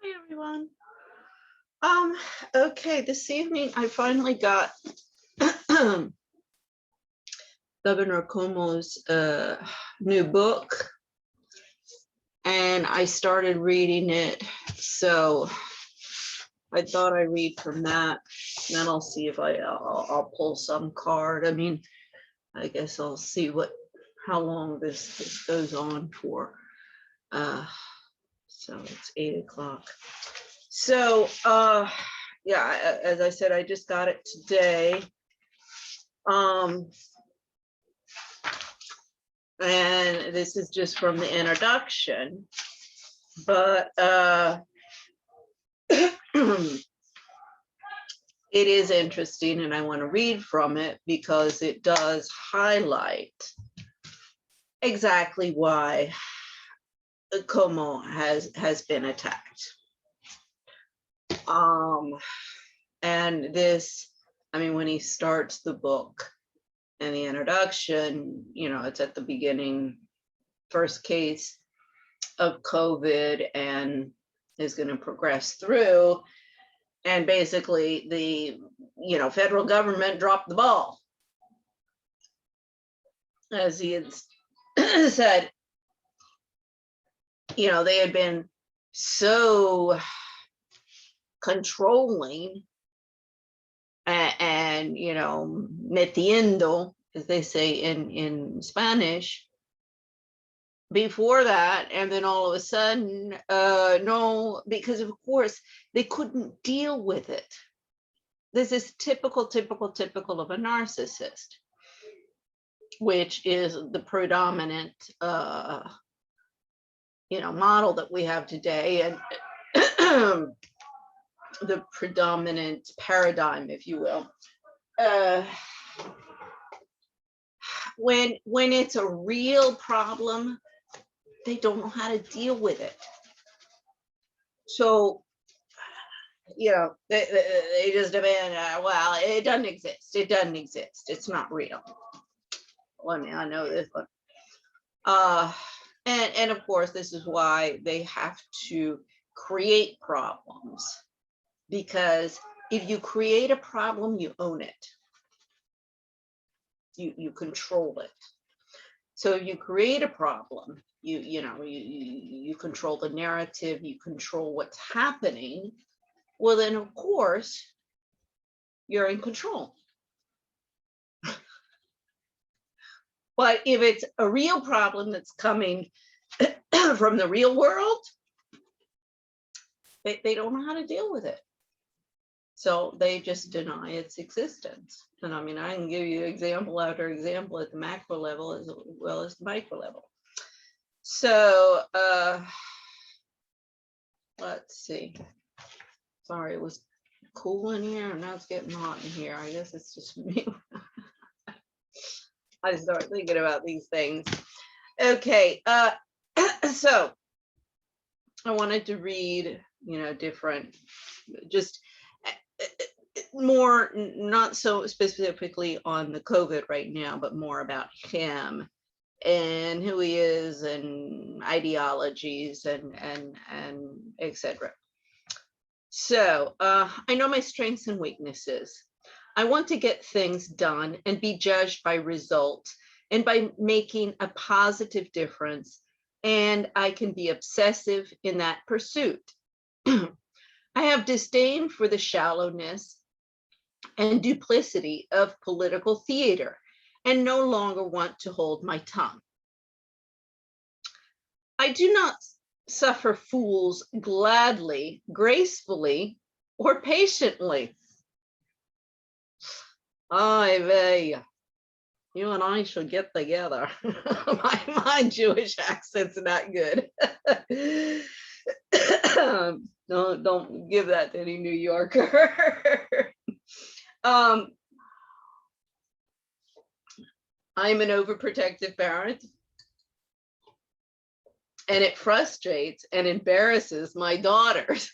Hi everyone. Okay, this evening I finally got Governor Cuomo's new book, and I started reading it. So I thought I'd read from that, and then I'll see if I'll pull some card. I mean, I guess I'll see how long this goes on for. So it's 8 o'clock. So yeah, as I said, I just got it today. And this is just from the introduction, but it is interesting, and I want to read from it because it does highlight exactly why Cuomo has been attacked. And this, I mean, when he starts the book and the introduction, you know, it's at the beginning, first case of COVID, and is going to progress through. And basically the, you know, federal government dropped the ball. As he had said, you know, they had been so controlling and you know, metiendo, as they say in Spanish, before that, and then all of a sudden, no, because of course they couldn't deal with it. This is typical of a narcissist, which is the predominant, you know, model that we have today, and the predominant paradigm, if you will. When it's a real problem, they don't know how to deal with it. So, you know, they just demand, well, it doesn't exist. It doesn't exist. It's not real. Well, I mean, I know this one. And of course, this is why they have to create problems. Because if you create a problem, you own it. You control it. So if you create a problem, you control the narrative, you control what's happening. Well, then of course you're in control. But if it's a real problem that's coming from the real world, they don't know how to deal with it. So they just deny its existence. And I mean, I can give you example after example at the macro level as well as the micro level. So let's see. Sorry, it was cool in here, and now it's getting hot in here. I guess it's just me. I start thinking about these things. Okay, so I wanted to read, you know, different, just more, not so specifically on the COVID right now, but more about him and who he is and ideologies and etc. So I know my strengths and weaknesses. I want to get things done and be judged by results and by making a positive difference, and I can be obsessive in that pursuit. I have disdain for the shallowness and duplicity of political theater and no longer want to hold my tongue. I do not suffer fools gladly, gracefully, or patiently. Ay vey, you and I should get together. my Jewish accent's not good. Don't give that to any New Yorker. I'm an overprotective parent, and it frustrates and embarrasses my daughters.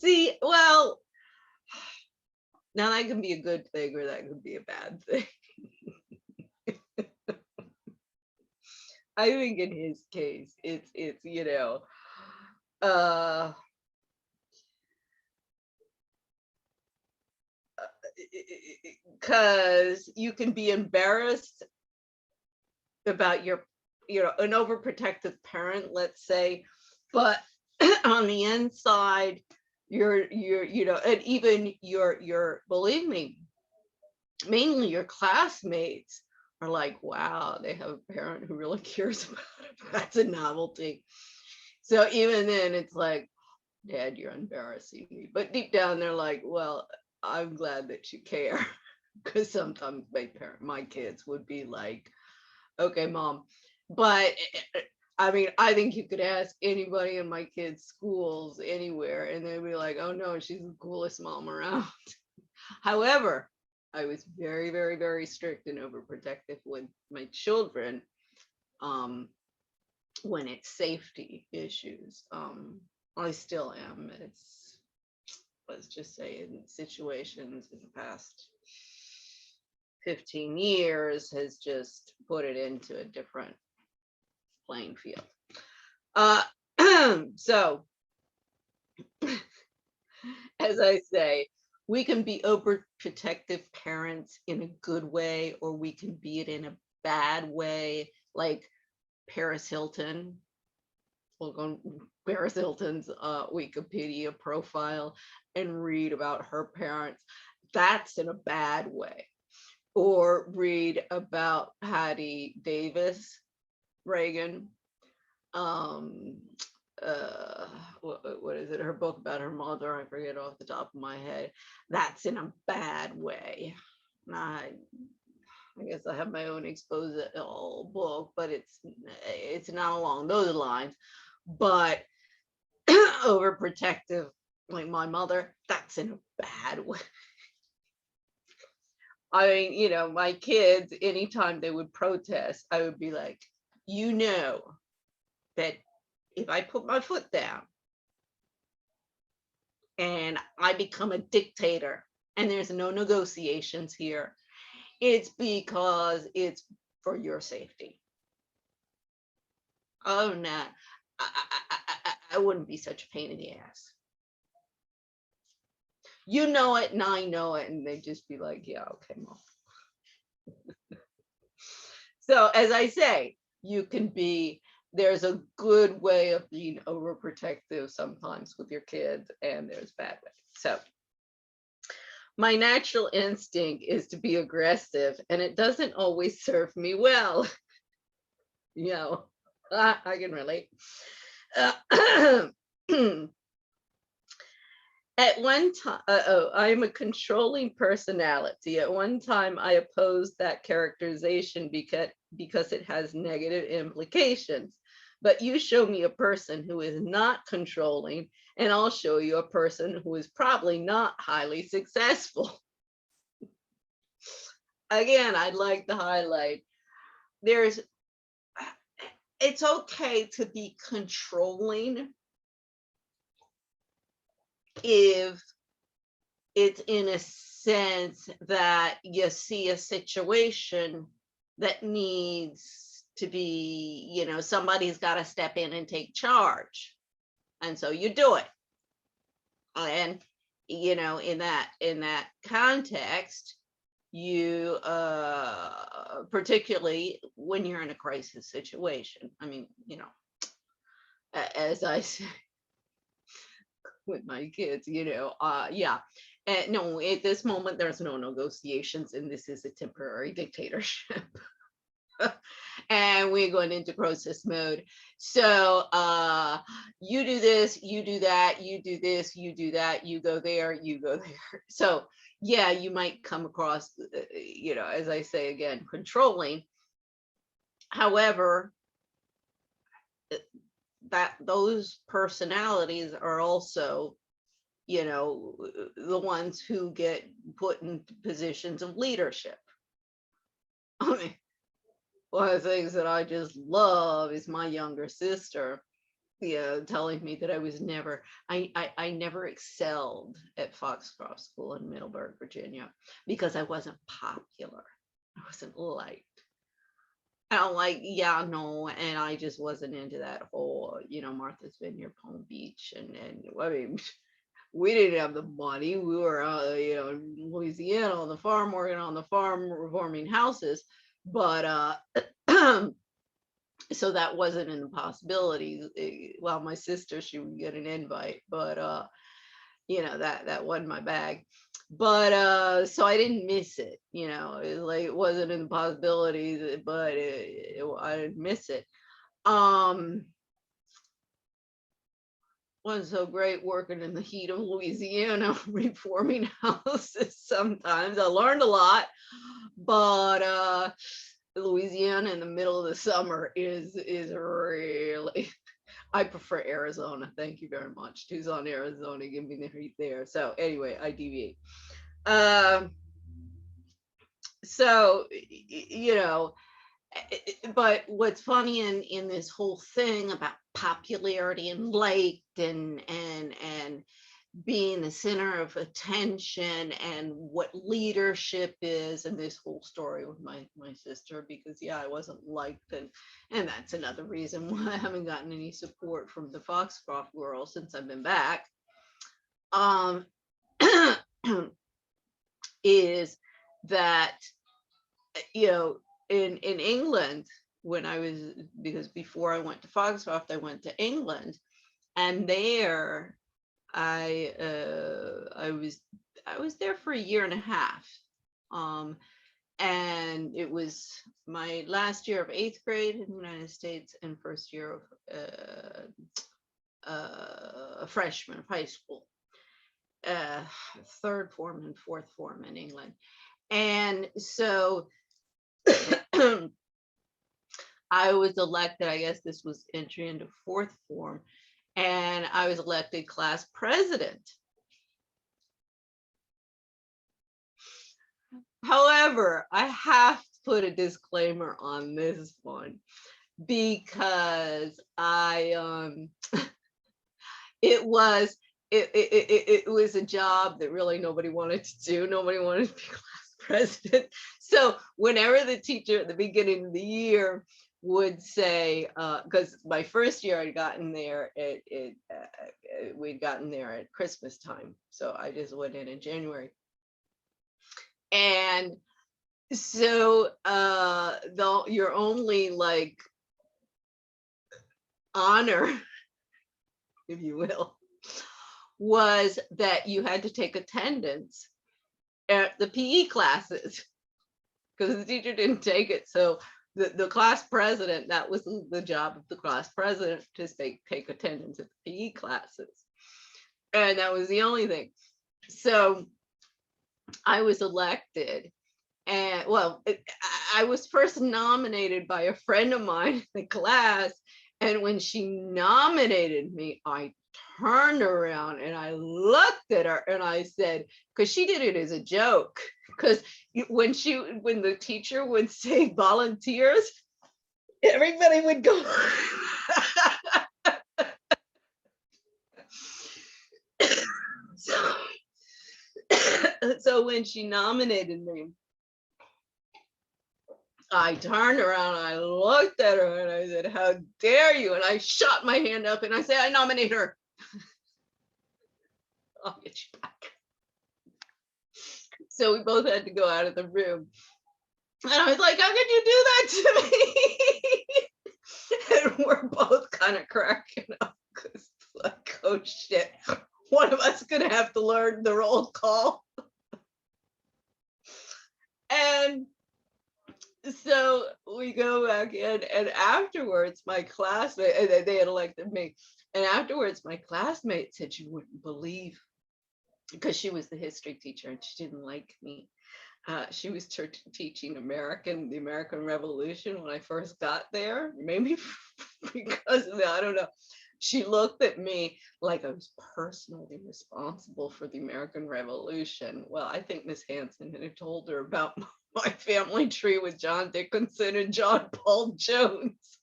See, well, now that can be a good thing or that could be a bad thing. I think in his case, it's uh, because you can be embarrassed about your, an overprotective parent, let's say, but on the inside, you're, and even believe me, mainly your classmates are like, wow, they have a parent who really cares about it. That's a novelty. So even then, it's like, Dad, you're embarrassing me. But deep down, they're like, well, I'm glad that you care. Because sometimes my kids would be like, okay, Mom. But I mean, I think you could ask anybody in my kids' schools anywhere, and they'd be like, oh no, she's the coolest mom around. However, I was very, very, very strict and overprotective with my children when it's safety issues. I still am. It's, let's just say, in situations in the past 15 years has just put it into a different playing field. So, as I say, we can be overprotective parents in a good way, or we can be it in a bad way, like Paris Hilton. We'll go on Paris Hilton's Wikipedia profile and read about her parents. That's in a bad way. Or read about Hattie Davis, Reagan. What is it? Her book about her mother, I forget off the top of my head. That's in a bad way. I guess I have my own expose book, but it's not along those lines. But overprotective, like my mother, that's in a bad way. I mean, my kids, anytime they would protest, I would be like, that if I put my foot down and I become a dictator and there's no negotiations here, it's because it's for your safety. Oh, no, I wouldn't be such a pain in the ass. You know it and I know it, and they'd just be like, yeah, okay, Mom. So as I say, there's a good way of being overprotective sometimes with your kids, and there's bad ways. So my natural instinct is to be aggressive, and it doesn't always serve me well. I can relate. At one time, I'm a controlling personality. At one time, I opposed that characterization because it has negative implications. But you show me a person who is not controlling, and I'll show you a person who is probably not highly successful. Again, I'd like to highlight, it's okay to be controlling if it's in a sense that you see a situation that needs to be, somebody's got to step in and take charge. And so you do it. And, in that context, you, particularly when you're in a crisis situation, I mean, as I say, with my kids, yeah. And no, at this moment, there's no negotiations, and this is a temporary dictatorship. And we're going into crisis mode. So you do this, you do that, you do this, you do that, you go there, you go there. So yeah, you might come across, as I say again, controlling. However, that those personalities are also, the ones who get put in positions of leadership. I mean, one of the things that I just love is my younger sister, telling me that I never excelled at Foxcroft School in Middleburg, Virginia, because I wasn't popular. I wasn't liked. And I'm like, yeah, no. And I just wasn't into that whole, Martha's Vineyard, Palm Beach. And I mean, we didn't have the money. We were, in Louisiana on the farm, working on the farm, reforming houses. But so that wasn't in the possibility. Well, my sister, she would get an invite, but that wasn't my bag. But so I didn't miss it. It wasn't in the possibility, but I didn't miss it. Wasn't so great working in the heat of Louisiana, reforming houses. Sometimes I learned a lot, but Louisiana in the middle of the summer is really. I prefer Arizona. Thank you very much. Tucson, Arizona, give me the heat there. So anyway, I deviate. So but what's funny in this whole thing about popularity and liked and being the center of attention and what leadership is, and this whole story with my sister, because I wasn't liked, and that's another reason why I haven't gotten any support from the Foxcroft girl since I've been back. Is that in England, when I was, because before I went to Foxcroft, I went to England, and there I was there for a year and a half, and it was my last year of 8th grade in the United States and first year of a freshman of high school, 3rd form and 4th form in England. And so I was elected, I guess this was entry into 4th form, and I was elected class president. However, I have to put a disclaimer on this one, because it was a job that really nobody wanted to do. Nobody wanted to be class president. So whenever the teacher at the beginning of the year would say, because my first year I'd gotten there, we'd gotten there at Christmas time. So I just went in January. And so your only like honor, if you will, was that you had to take attendance at the PE classes, because the teacher didn't take it. So the class president, that was the job of the class president, to take attendance at the PE classes. And that was the only thing. So I was elected, and I was first nominated by a friend of mine in the class. And when she nominated me, I turned around and I looked at her and I said, because she did it as a joke, because when the teacher would say volunteers, everybody would go. So when she nominated me, I turned around, I looked at her and I said, how dare you? And I shot my hand up and I said, I nominate her. I'll get you back. So we both had to go out of the room. And I was like, how could you do that to me? And we're both kind of cracking up, because like, oh shit, one of us is gonna have to learn the roll call. And so we go back in, and afterwards my classmate, they had elected me, and afterwards my classmate said, you wouldn't believe, because she was the history teacher and she didn't like me. She was teaching the American Revolution when I first got there, maybe because of that, I don't know. She looked at me like I was personally responsible for the American Revolution. Well, I think Miss Hanson had told her about my family tree with John Dickinson and John Paul Jones.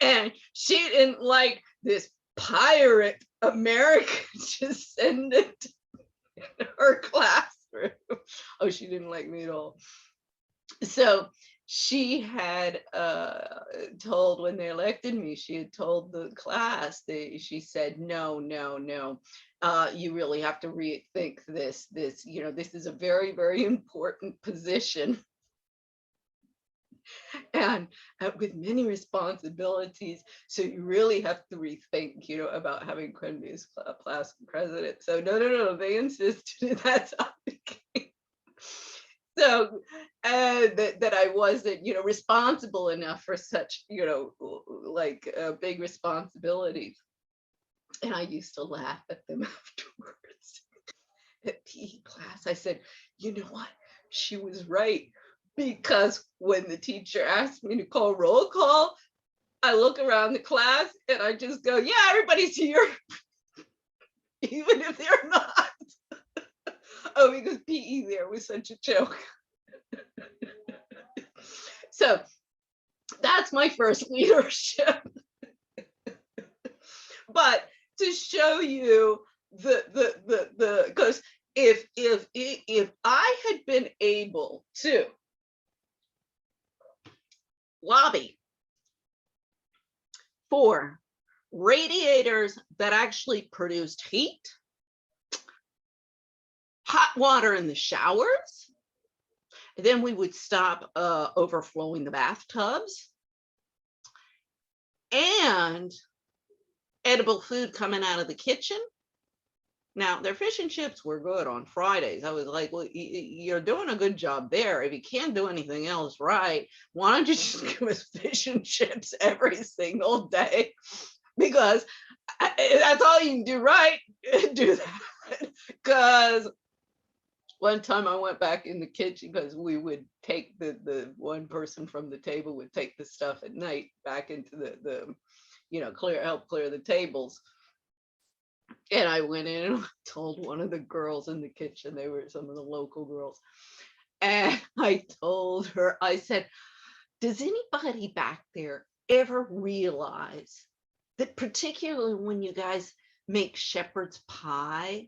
And she didn't like this pirate American descendant in her classroom. Oh, she didn't like me at all. So she had told, when they elected me, she had told the class that she said, no, no, no, you really have to rethink this. This is a very, very important position, and with many responsibilities. So you really have to rethink, about having women as class president. So no, they insisted that's not the case. So that I wasn't, responsible enough for such, like big responsibilities. And I used to laugh at them afterwards. At PE class, I said, you know what? She was right. Because when the teacher asked me to call roll call, I look around the class and I just go, yeah, everybody's here, even if they're not. Oh, because PE there was such a joke. So that's my first leadership. But to show you because if I had been able to lobby for radiators that actually produced heat, hot water in the showers, then we would stop overflowing the bathtubs, and edible food coming out of the kitchen. Now, their fish and chips were good on Fridays. I was like, well, you're doing a good job there. If you can't do anything else right, why don't you just give us fish and chips every single day? Because that's all you can do right. Do that. Because one time I went back in the kitchen, because we would take the one person from the table would take the stuff at night back into the help clear the tables. And I went in and told one of the girls in the kitchen, they were some of the local girls, and I told her, I said, does anybody back there ever realize that, particularly when you guys make shepherd's pie,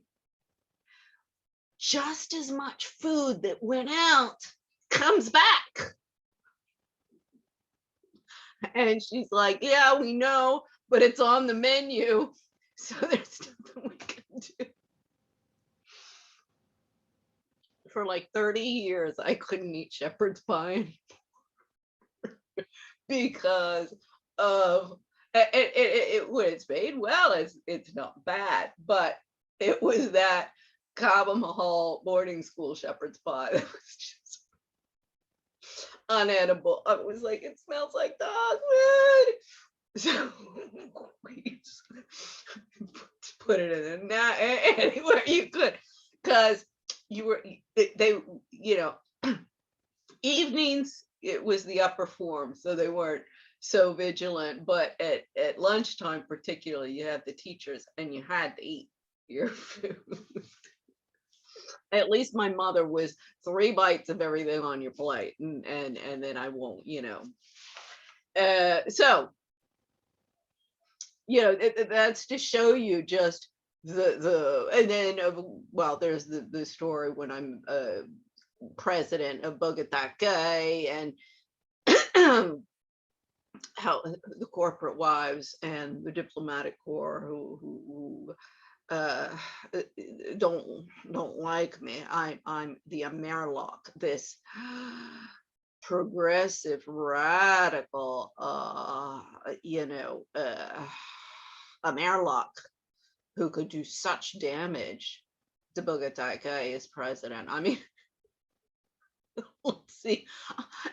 just as much food that went out comes back? And she's like, yeah, we know, but it's on the menu, so there's nothing we can do. For like 30 years, I couldn't eat shepherd's pie anymore because of it. When it's made well, it's not bad, but it was that Cobham Hall boarding school shepherd's pie that was just unedible. I was like, it smells like dog food. So we just put it in now anywhere you could, because they evenings, it was the upper form, so they weren't so vigilant, but at lunchtime particularly, you had the teachers and you had to eat your food. At least my mother was 3 bites of everything on your plate, and then I won't, so that's to show you just and then well, there's the story when I'm president of Bogota Gay, and how the corporate wives and the diplomatic corps who don't like me. I'm the Amerloc, this progressive radical Amerloc, who could do such damage to Bogota Gay as president. I mean, let's see,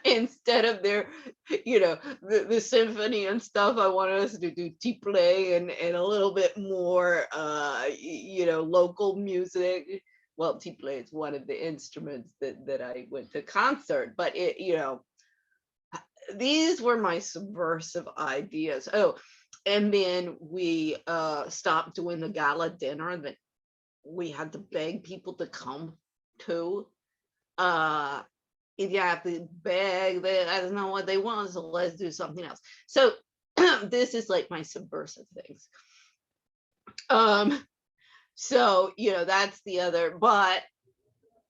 instead of their the symphony and stuff, I wanted us to do tiple and a little bit more local music. Well, tiple is one of the instruments that I went to concert, but these were my subversive ideas. Oh, and then we stopped doing the gala dinner that we had to beg people to come to. You have to beg, I don't know what they want, so let's do something else. So this is like my subversive things. So that's the other, but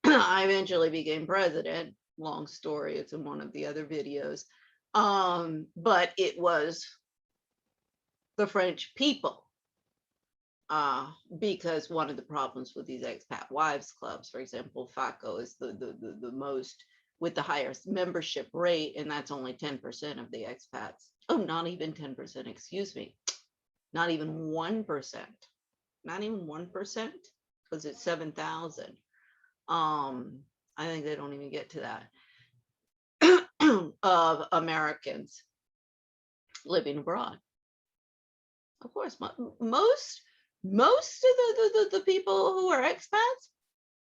I eventually became president, long story. It's in one of the other videos. But it was the French people. Because one of the problems with these expat wives clubs, for example, FACO is the most with the highest membership rate, and that's only 10% of the expats. Oh, not even 10%, excuse me. Not even 1%. Not even 1%, because it's 7,000. I think they don't even get to that of Americans living abroad. Of course, most of the people who are expats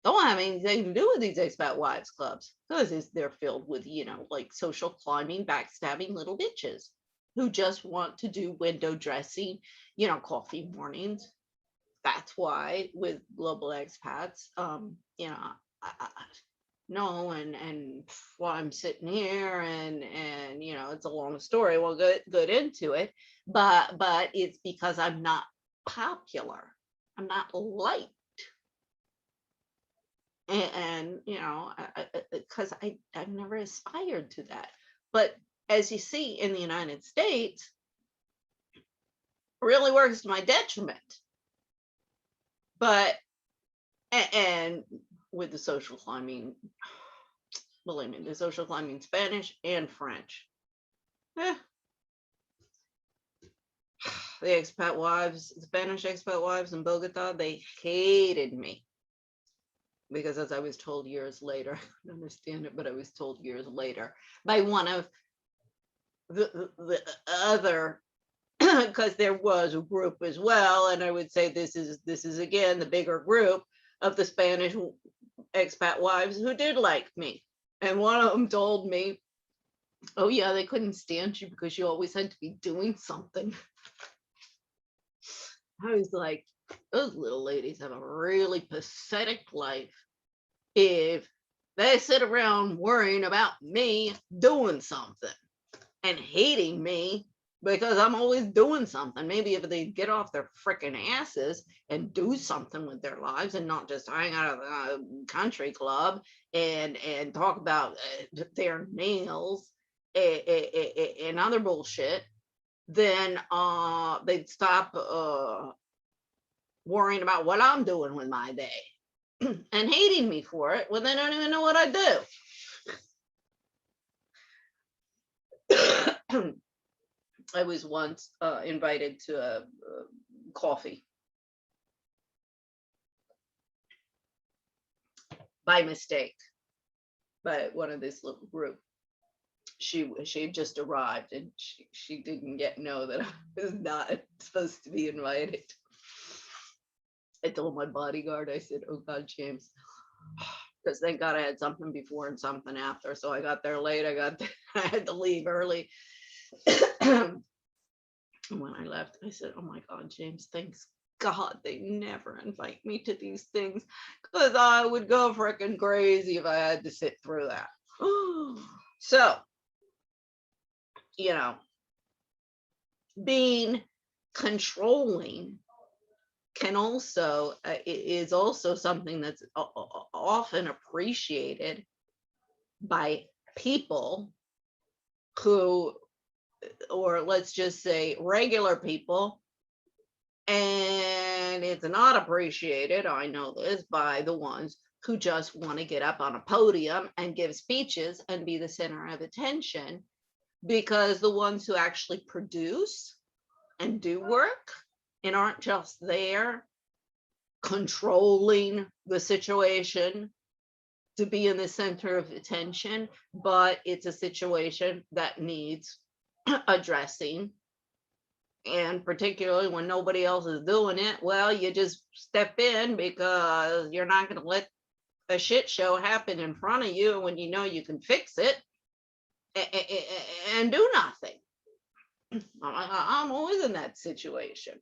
don't have anything to do with these expat wives clubs, because they're filled with, you know, like social climbing, backstabbing little bitches who just want to do window dressing, you know, coffee mornings. That's why with global expats, you know, no, and while I'm sitting here and you know, it's a long story. We'll get into it, but it's because I'm not popular. I'm not liked. And you know, because I've never aspired to that. But as you see in the United States, it really works to my detriment. But and with the social climbing, believe me, the social climbing Spanish and French. The expat wives, Spanish expat wives in Bogota, they hated me. Because as I was told years later, I don't understand it, but I was told years later by one of the other, because there was a group as well, and I would say this is again the bigger group of the Spanish expat wives who did like me. And one of them told me, oh yeah, they couldn't stand you because you always had to be doing something. I was like, those little ladies have a really pathetic life if they sit around worrying about me doing something and hating me because I'm always doing something. Maybe if they get off their freaking asses and do something with their lives and not just hang out at a country club and talk about their nails and other bullshit, then they'd stop worrying about what I'm doing with my day and hating me for it when they don't even know what I do. I was once invited to a coffee by mistake by one of this little group. She had just arrived and she didn't know that I was not supposed to be invited. I told my bodyguard, I said, oh God, James, because thank God I had something before and something after. So I got there late. I had to leave early. And when I left, I said, oh my God, James, thanks God they never invite me to these things, because I would go freaking crazy if I had to sit through that. So, you know, being controlling can also is also something that's often appreciated by people who, or let's just say regular people, and it's not appreciated, I know this, by the ones who just want to get up on a podium and give speeches and be the center of attention, because the ones who actually produce and do work and aren't just there controlling the situation to be in the center of attention, but it's a situation that needs addressing. And particularly when nobody else is doing it, well, you just step in because you're not going to let a shit show happen in front of you when you know you can fix it and do nothing. I'm always in that situation.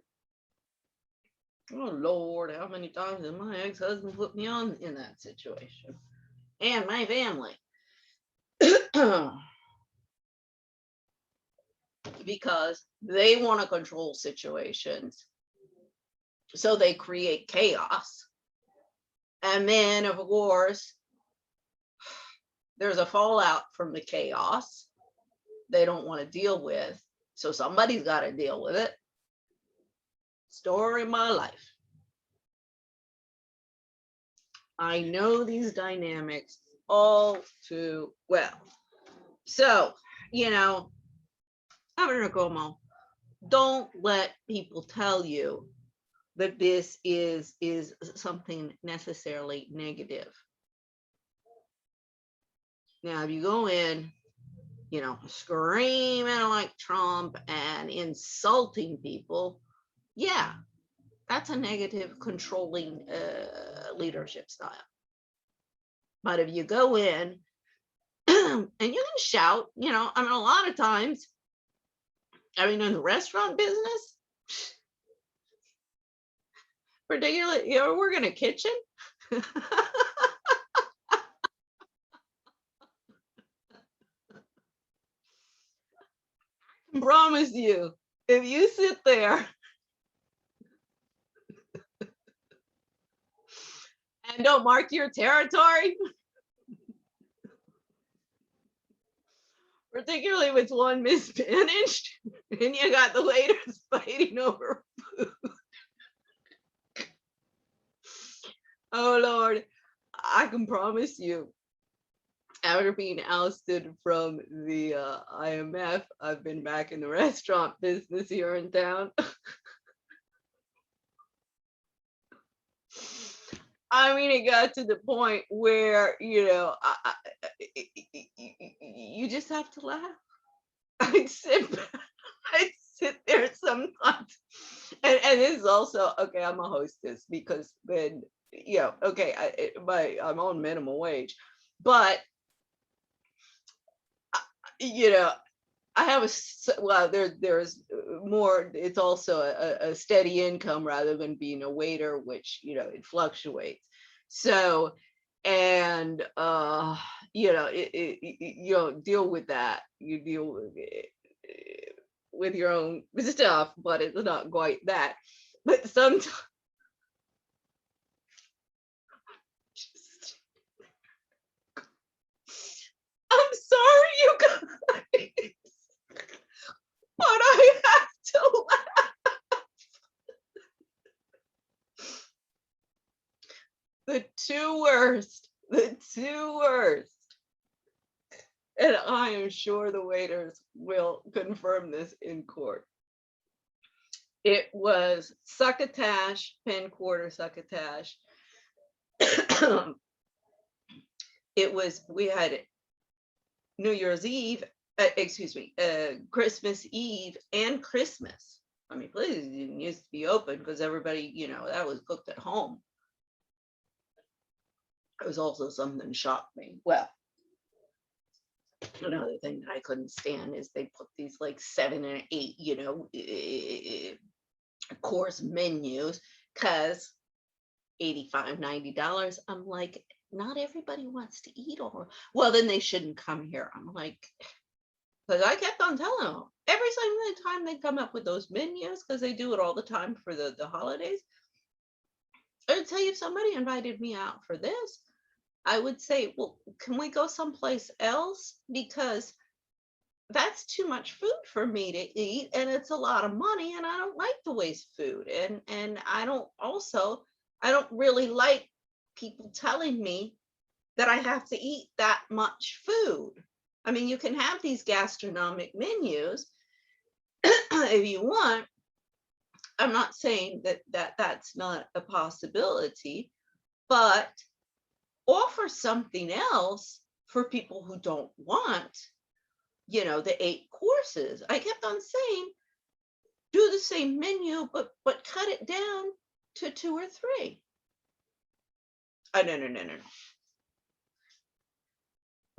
Oh Lord, how many times did my ex-husband put me on in that situation? And my family. Because they want to control situations. So they create chaos. And then, of course, there's a fallout from the chaos they don't want to deal with. So somebody's got to deal with it. Story of my life. I know these dynamics all too well. So, Governor Cuomo, don't let people tell you that this is something necessarily negative. Now, if you go in, screaming like Trump and insulting people, yeah, that's a negative, controlling leadership style. But if you go in and you can shout, a lot of times, in the restaurant business, particularly, we're in a kitchen. I promise you, if you sit there and don't mark your territory, particularly with one mismanaged, and you got the waiters fighting over food. Oh Lord, I can promise you, after being ousted from the IMF, I've been back in the restaurant business here in town. It got to the point where, you just have to laugh. I'd sit there sometimes. And this is also, okay, I'm a hostess because then, I'm on minimum wage, but, I have there's more, it's also a steady income rather than being a waiter, which, it fluctuates. So, and, you don't deal with that. You deal with it with your own stuff, but it's not quite that. But sometimes, I'm sorry, you guys, but I have to laugh. The two worst, and I am sure the waiters will confirm this in court. It was succotash, pen quarter succotash. We had New Year's Eve, Christmas Eve and Christmas. Places didn't used to be open because everybody, that was cooked at home. It was also something that shocked me. Well, another thing that I couldn't stand is they put these like 7 and 8, course menus, because $85, $90. I'm like, not everybody wants to eat all. Well, then they shouldn't come here. I'm like, because I kept on telling them every single time they come up with those menus, because they do it all the time for the holidays. I would tell you, if somebody invited me out for this, I would say, well, can we go someplace else? Because that's too much food for me to eat, and it's a lot of money, and I don't like to waste food. And I don't really like people telling me that I have to eat that much food. You can have these gastronomic menus if you want. I'm not saying that's not a possibility, but offer something else for people who don't want, the 8 courses. I kept on saying, do the same menu, but cut it down to 2 or 3. Oh, no.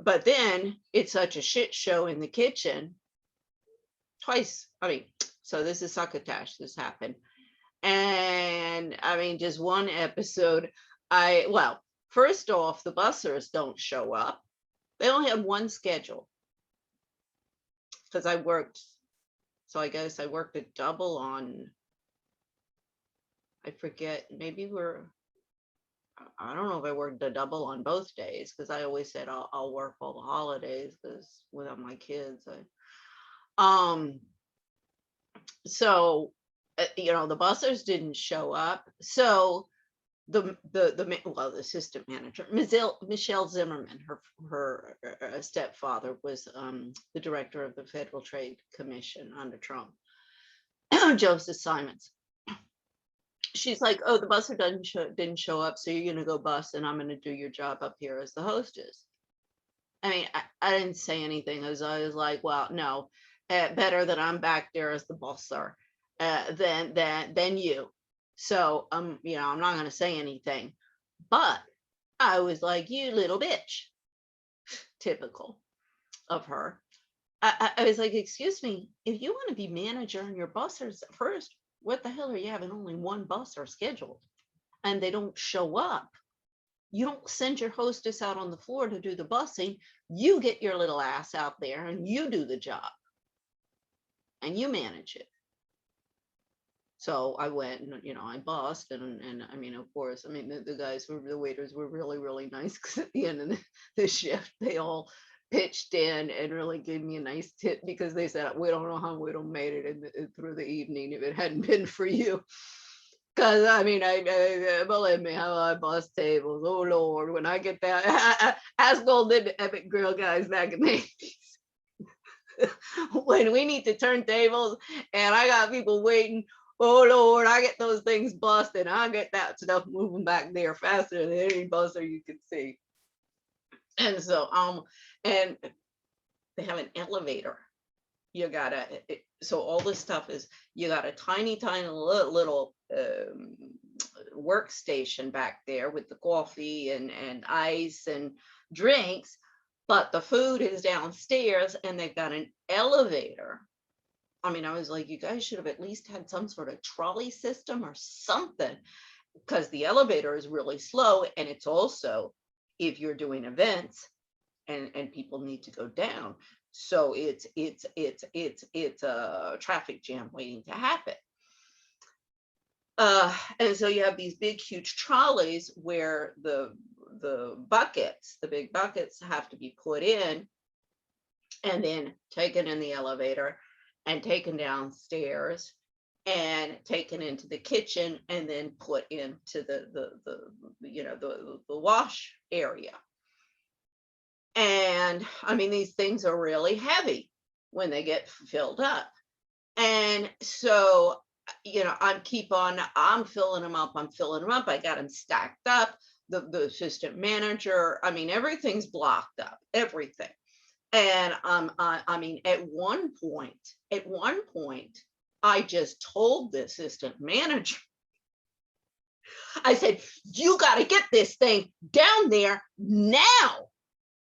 But then it's such a shit show in the kitchen. Twice. So this is succotash. This happened. And just one episode, first off, the bussers don't show up. They only had one schedule. Because I worked, so I guess I worked a double on, I forget, maybe I don't know if I worked a double on both days, because I always said I'll work all the holidays, because without my kids, so the bussers didn't show up. So the assistant manager, Michelle Zimmerman, her stepfather was the director of the Federal Trade Commission under Trump, Joseph Simons. She's like, oh, the busser didn't show up, so you're gonna go bus, and I'm gonna do your job up here as the hostess. I mean, I didn't say anything, as I was like, well, no, better that I'm back there as the busser than you. So I'm not gonna say anything, but I was like, you little bitch, typical of her. I was like, excuse me, if you want to be manager and your bussers first, what the hell are you having only one busser scheduled and they don't show up? You don't send your hostess out on the floor to do the bussing. You get your little ass out there and you do the job and you manage it. So I went and, I bussed and I mean, of course, I mean, the waiters were really, really nice, because at the end of the shift, they all pitched in and really gave me a nice tip, because they said, we don't know how we'd have made it through the evening if it hadn't been for you. Because I mean, I believe me, how I bust tables. Oh Lord, when I get that, ask old Epic Grill guys back in the 80s. When we need to turn tables and I got people waiting, oh Lord, I get those things busted. I get that stuff moving back there faster than any buster you can see. And so, and they have an elevator. You gotta, so all this stuff is, you got a tiny little workstation back there with the coffee and ice and drinks, but the food is downstairs and they've got an elevator. I mean, I was like, you guys should have at least had some sort of trolley system or something, because the elevator is really slow, and it's also, if you're doing events and people need to go down, so it's a traffic jam waiting to happen. And so you have these big, huge trolleys where the big buckets have to be put in and then taken in the elevator and taken downstairs and taken into the kitchen and then put into the wash area. And I mean, these things are really heavy when they get filled up. And so, I'm filling them up. I got them stacked up. The assistant manager, I mean, everything's blocked up, everything. And I mean, at one point, I just told the assistant manager, I said, you got to get this thing down there now.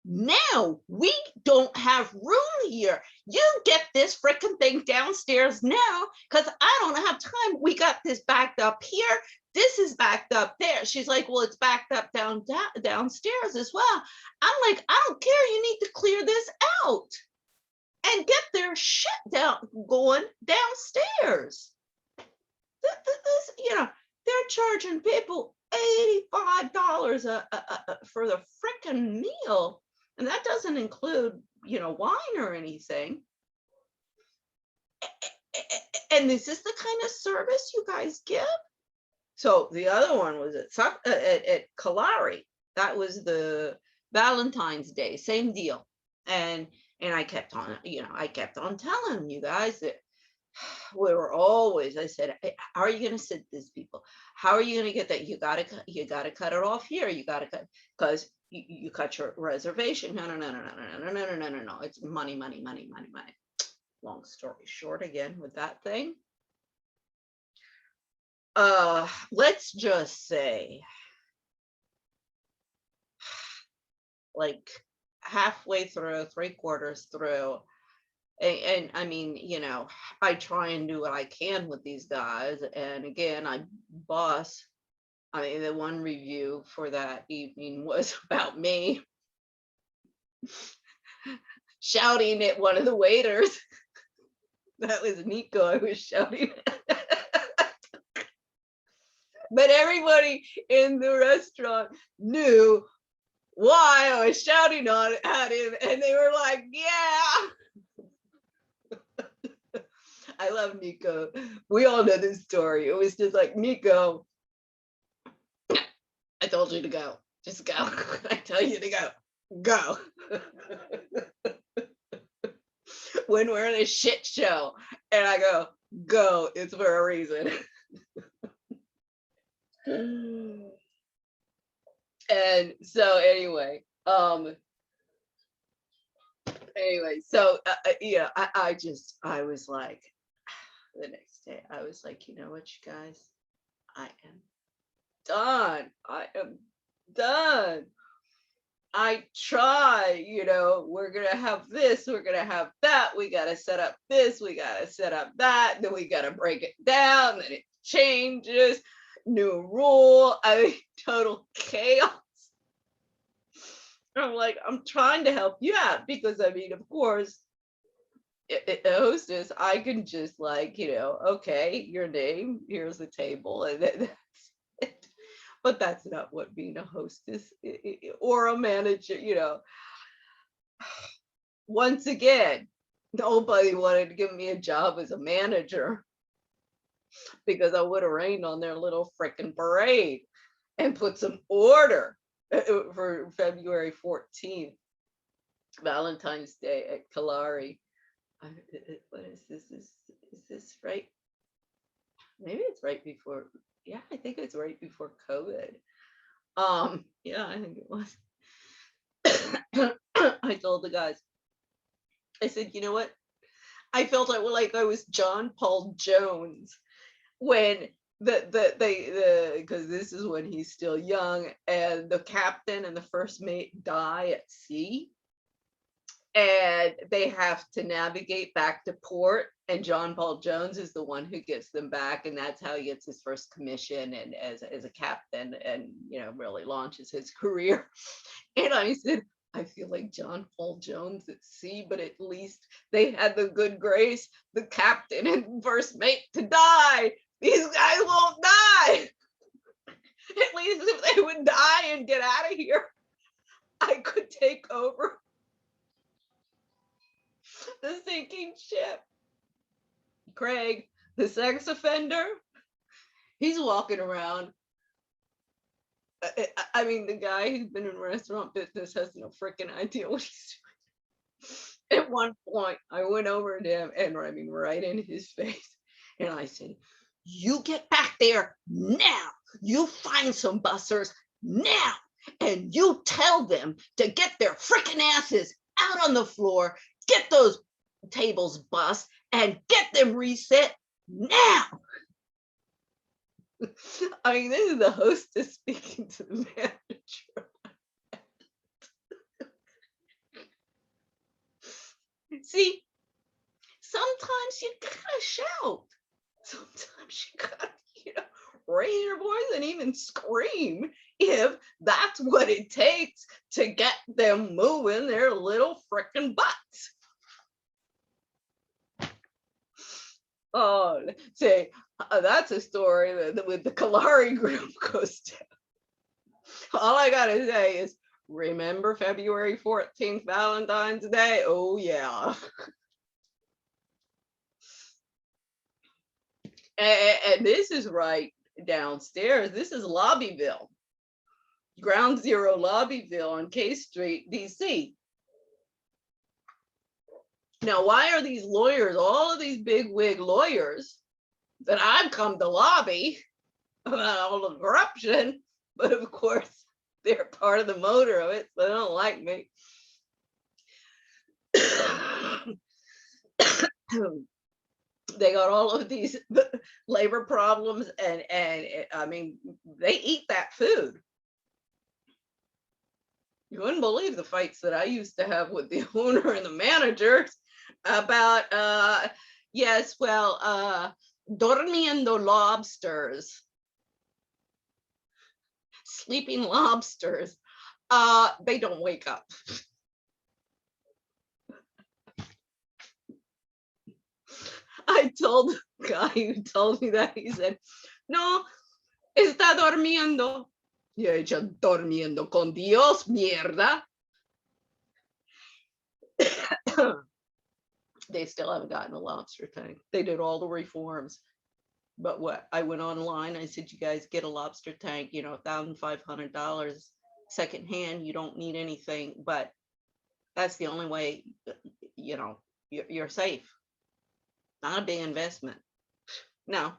Now, we don't have room here. You get this freaking thing downstairs now, because I don't have time. We got this backed up here. This is backed up there. She's like, well, it's backed up downstairs as well. I'm like, I don't care. You need to clear this out and get their shit going downstairs. They're charging people $85 for the freaking meal. And that doesn't include, wine or anything. And is this the kind of service you guys give? So the other one was at Kalari. That was the Valentine's Day, same deal. And I kept on telling you guys that we were always, I said, how are you going to sit these people? How are you going to get that? You got to cut it off here. You got to cut, because you cut your reservation. No. It's money. Long story short, again, with that thing. Let's just say, like halfway through, 3/4 through, and I mean, I try and do what I can with these guys. And again, I boss. I mean, the one review for that evening was about me shouting at one of the waiters. That was Nico I was shouting at. But everybody in the restaurant knew why I was shouting at him, and they were like, yeah. I love Nico. We all know this story. It was just like, Nico, I told you to go. Just go. I tell you to go. Go. When we're in a shit show and I go, it's for a reason. And so anyway, so yeah, I was like, the next day, I was like, you know what, you guys, I am done. I am done. I try, we're going to have this, we're going to have that. We got to set up this, we got to set up that. Then we got to break it down. Then it changes. New rule. Total chaos. I'm like, I'm trying to help you out because, of course, a hostess, I can just like, okay, your name, here's the table, and that's it. But that's not what being a hostess or a manager, Once again, nobody wanted to give me a job as a manager because I would have rained on their little freaking parade and put some order for February 14th, Valentine's Day at Kalari. What is this? Is this right? Maybe it's right before. Yeah, I think it's right before COVID. Yeah, I think it was. I told the guys, I said, you know what? I felt like I was John Paul Jones when because this is when he's still young and the captain and the first mate die at sea. And they have to navigate back to port, and John Paul Jones is the one who gets them back, and that's how he gets his first commission and as a captain, and really launches his career. And I said, I feel like John Paul Jones at sea, but at least they had the good grace, the captain and first mate, to die. These guys won't die. At least if they would die and get out of here, I could take over the sinking ship. Craig, the sex offender, he's walking around. The guy who's been in restaurant business has no freaking idea what he's doing. At one point, I went over to him and right in his face, and I said, you get back there now. You find some bussers now, and you tell them to get their freaking asses out on the floor, get those tables bussed, and get them reset now. This is the hostess speaking to the manager. See, sometimes you gotta shout. Sometimes you gotta, raise your voice and even scream if that's what it takes to get them moving their little frickin' butts. Oh, say, that's a story that with the Kalari group goes down. All I gotta say is, remember February 14th, Valentine's Day? Oh, yeah. And this is right downstairs. This is Lobbyville, Ground Zero Lobbyville on K Street, DC. Now, why are these lawyers, all of these big wig lawyers that I've come to lobby about all the corruption, but of course they're part of the motor of it, so they don't like me. They got all of these labor problems, and they eat that food. You wouldn't believe the fights that I used to have with the owner and the managers about durmiendo lobsters, sleeping lobsters. They don't wake up. I told the guy who told me that, he said, no, Está durmiendo. Y ella durmiendo con Dios, mierda. They still haven't gotten a lobster tank. They did all the reforms. But what? I went online. I said, you guys get a lobster tank, you know, $1,500 secondhand. You don't need anything, but that's the only way, you know, you're safe. Not a big investment. No.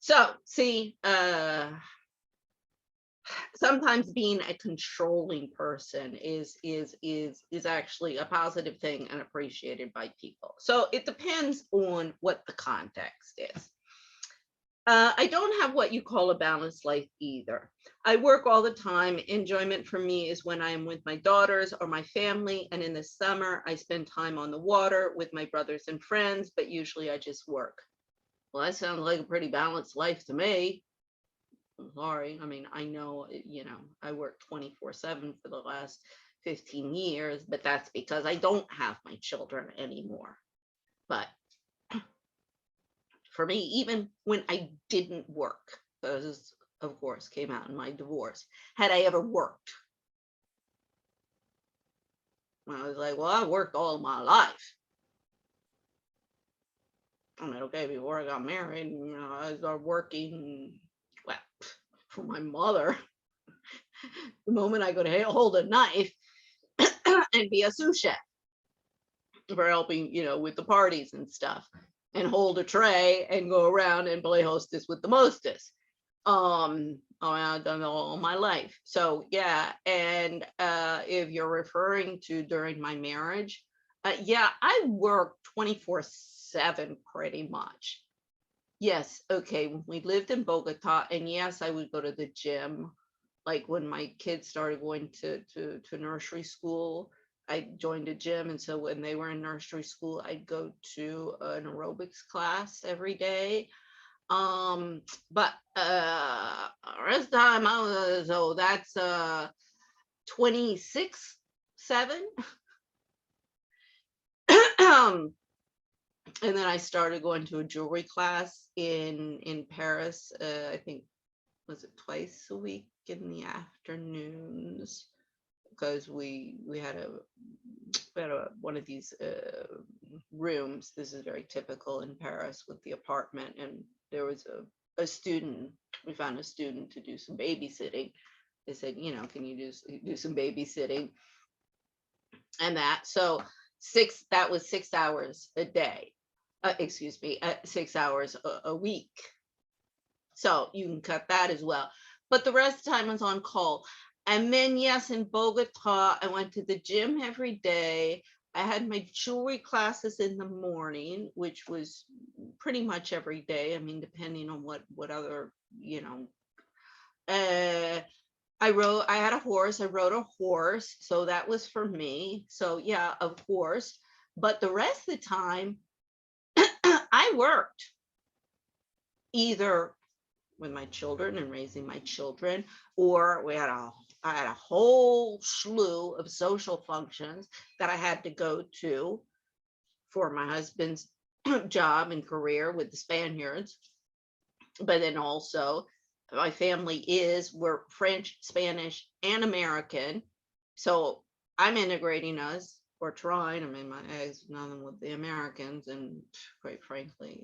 So see, sometimes being a controlling person is actually a positive thing and appreciated by people. So it depends on what the context is. I don't have what you call a balanced life either. I work all the time. Enjoyment for me is when I am with my daughters or my family, and in the summer I spend time on the water with my brothers and friends, but usually I just work. Well, that sounds like a pretty balanced life to me. I'm sorry. I mean, I know, you know, I work 24/7 for the last 15 years, but that's because I don't have my children anymore. But for me, even when I didn't work, those, of course, came out in my divorce. Had I ever worked? I was like, well, I worked all my life. I mean, okay, before I got married, you know, I started working, well, for my mother. The moment I could hold a knife and be a sous chef for helping, you know, with the parties and stuff, and hold a tray and go around and play hostess with the mostess. I've done it all my life. So yeah, and if you're referring to during my marriage, yeah, I worked 24/7 pretty much. Yes, okay, when we lived in Bogota, and yes, I would go to the gym. Like when my kids started going to nursery school, I joined a gym, and so when they were in nursery school, I'd go to an aerobics class every day. But rest of the time I was, so that's 26/7. And then I started going to a jewelry class in Paris. I think, was it twice a week in the afternoons, because we had one of these rooms. This is very typical in Paris with the apartment, and there was a student. We found a student to do some babysitting. They said, you know, can you do some babysitting? And so that was 6 hours a day. 6 hours a week. So you can cut that as well. But the rest of the time I was on call. And then, yes, in Bogota, I went to the gym every day. I had my jewelry classes in the morning, which was pretty much every day. I mean, depending on what other, you know. I had a horse. I rode a horse. So that was for me. So yeah, of course. But the rest of the time, I worked either with my children and raising my children, or I had a whole slew of social functions that I had to go to for my husband's job and career with the Spaniards. But then also my family we're French, Spanish, and American. So I'm integrating us, or trying. I mean, my ex, nothing with the Americans, and quite frankly,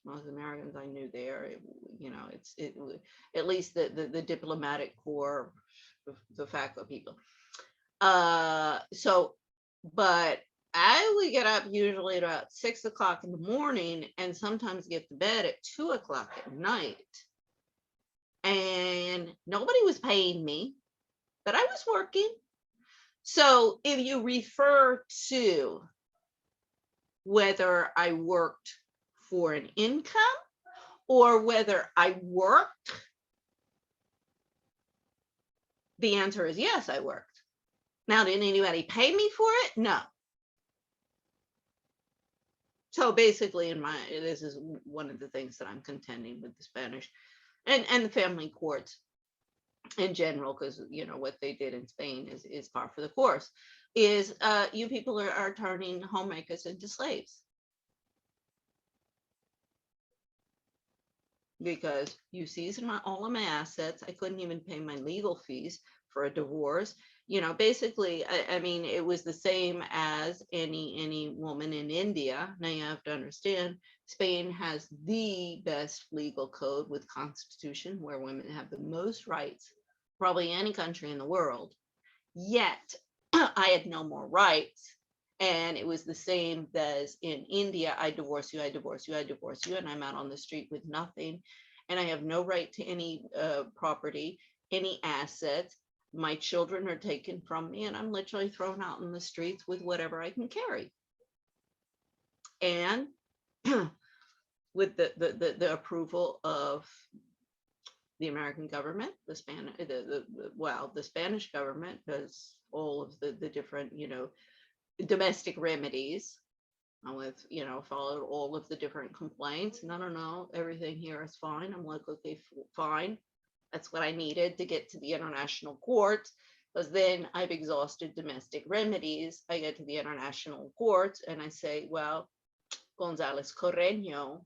most Americans I knew there, you know, at least the diplomatic corps, the faculty people. So, but I would get up usually at about 6 o'clock in the morning, and sometimes get to bed at 2 o'clock at night. And nobody was paying me, but I was working. So if you refer to whether I worked for an income or whether I worked, the answer is yes, I worked. Now, did anybody pay me for it? No. So basically, this is one of the things that I'm contending with the Spanish and the family courts in general, because you know what they did in Spain is par for the course, is you people are turning homemakers into slaves. because you seized all of my assets. I couldn't even pay my legal fees for a divorce. Basically, I mean, it was the same as any woman in India. Now you have to understand, Spain has the best legal code with constitution, where women have the most rights, probably any country in the world. Yet I had no more rights. And it was the same as in India. I divorce you, I divorce you, I divorce you, and I'm out on the street with nothing. And I have no right to any property, any assets. My children are taken from me, and I'm literally thrown out in the streets with whatever I can carry. And with the approval of the American government, the Spanish government does all of the different, domestic remedies. With, followed all of the different complaints. No, everything here is fine. I'm like, okay, fine. That's what I needed to get to the international court, because then I've exhausted domestic remedies. I get to the international court and I say, well, Gonzalez Correño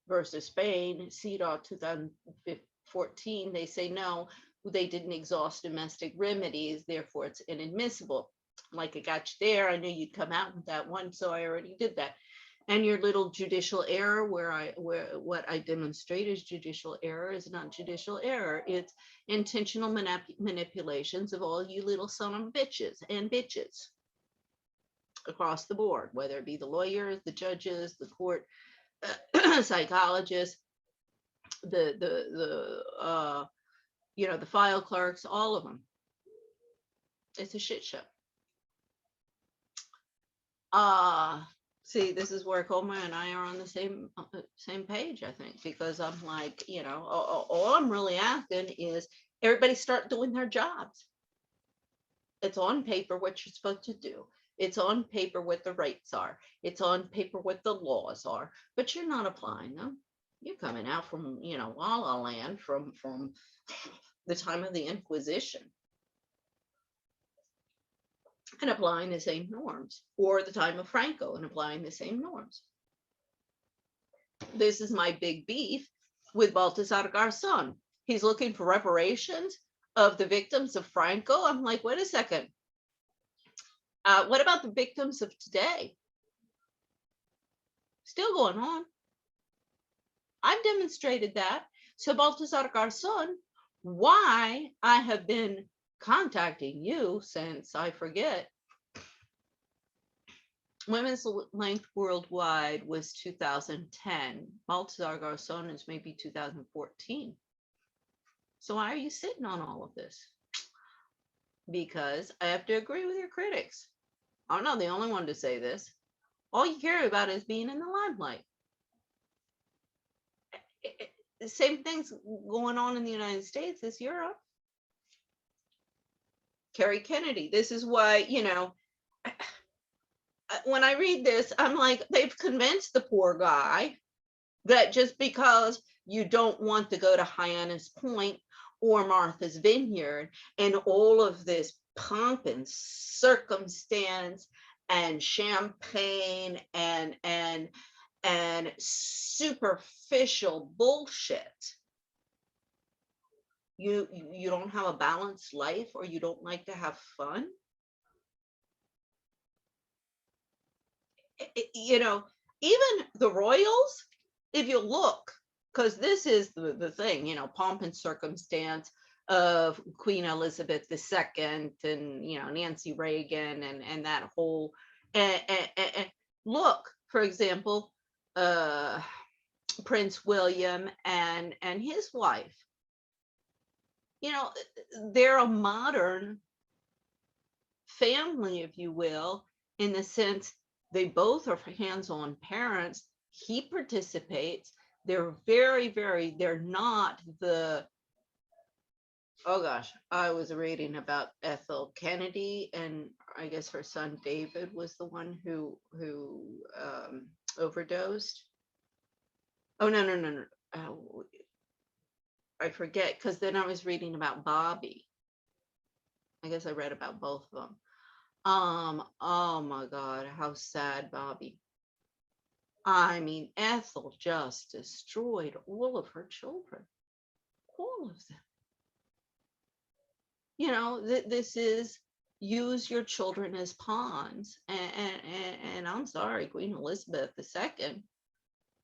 versus Spain, CEDAW 2014, they say no, they didn't exhaust domestic remedies, therefore it's inadmissible. Like, I got you there. I knew you'd come out with that one, so I already did that. And your little judicial error, where what I demonstrate is judicial error, is not judicial error. It's intentional manipulations of all you little son of bitches and bitches across the board, whether it be the lawyers, the judges, the court, psychologists, the file clerks, all of them. It's a shit show. See, this is where Cuomo and I are on the same page, I think, because I'm like, all I'm really asking is everybody start doing their jobs. It's on paper what you're supposed to do. It's on paper what the rights are. It's on paper what the laws are, but you're not applying them. You're coming out from, La La Land, from the time of the Inquisition, and applying the same norms, or the time of Franco and applying the same norms. This is my big beef with Baltasar Garzón. He's looking for reparations of the victims of Franco. I'm like, wait a second. What about the victims of today? Still going on. I've demonstrated that. So Baltasar Garzón, why I have been contacting you since, I forget, Women's Length Worldwide was 2010. Baltasar Garzón is maybe 2014. So why are you sitting on all of this? Because I have to agree with your critics. I'm not the only one to say this. All you care about is being in the limelight. The same thing's going on in the United States as Europe. Kerry Kennedy. This is why, when I read this, I'm like, they've convinced the poor guy that just because you don't want to go to Hyannis Point or Martha's Vineyard and all of this pomp and circumstance and champagne and superficial bullshit, you don't have a balanced life, or you don't like to have fun. Even the royals, if you look, because this is the thing, pomp and circumstance of Queen Elizabeth II and, Nancy Reagan and that whole, and look, for example, Prince William and his wife, they're a modern family, if you will, in the sense they both are hands-on parents. He participates. They're they're not the, oh gosh, I was reading about Ethel Kennedy, and I guess her son David was the one who overdosed. Oh, no. I forget, because then I was reading about Bobby. I guess I read about both of them. Oh my God, how sad, Bobby. I mean, Ethel just destroyed all of her children, all of them. This is use your children as pawns. And I'm sorry, Queen Elizabeth II,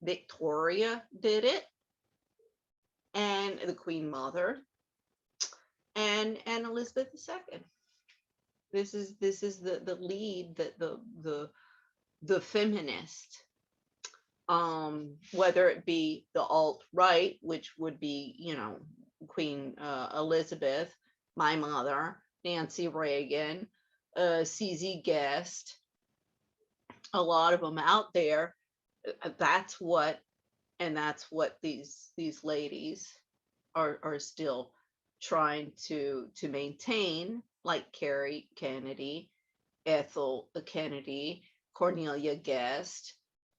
Victoria did it, and the Queen Mother, and Elizabeth II. This is the lead, that the feminist, whether it be the alt-right, which would be, Queen Elizabeth, my mother, Nancy Reagan, CZ Guest, a lot of them out there. That's what these ladies are still trying to maintain, like Carrie Kennedy, Ethel Kennedy, Cornelia Guest,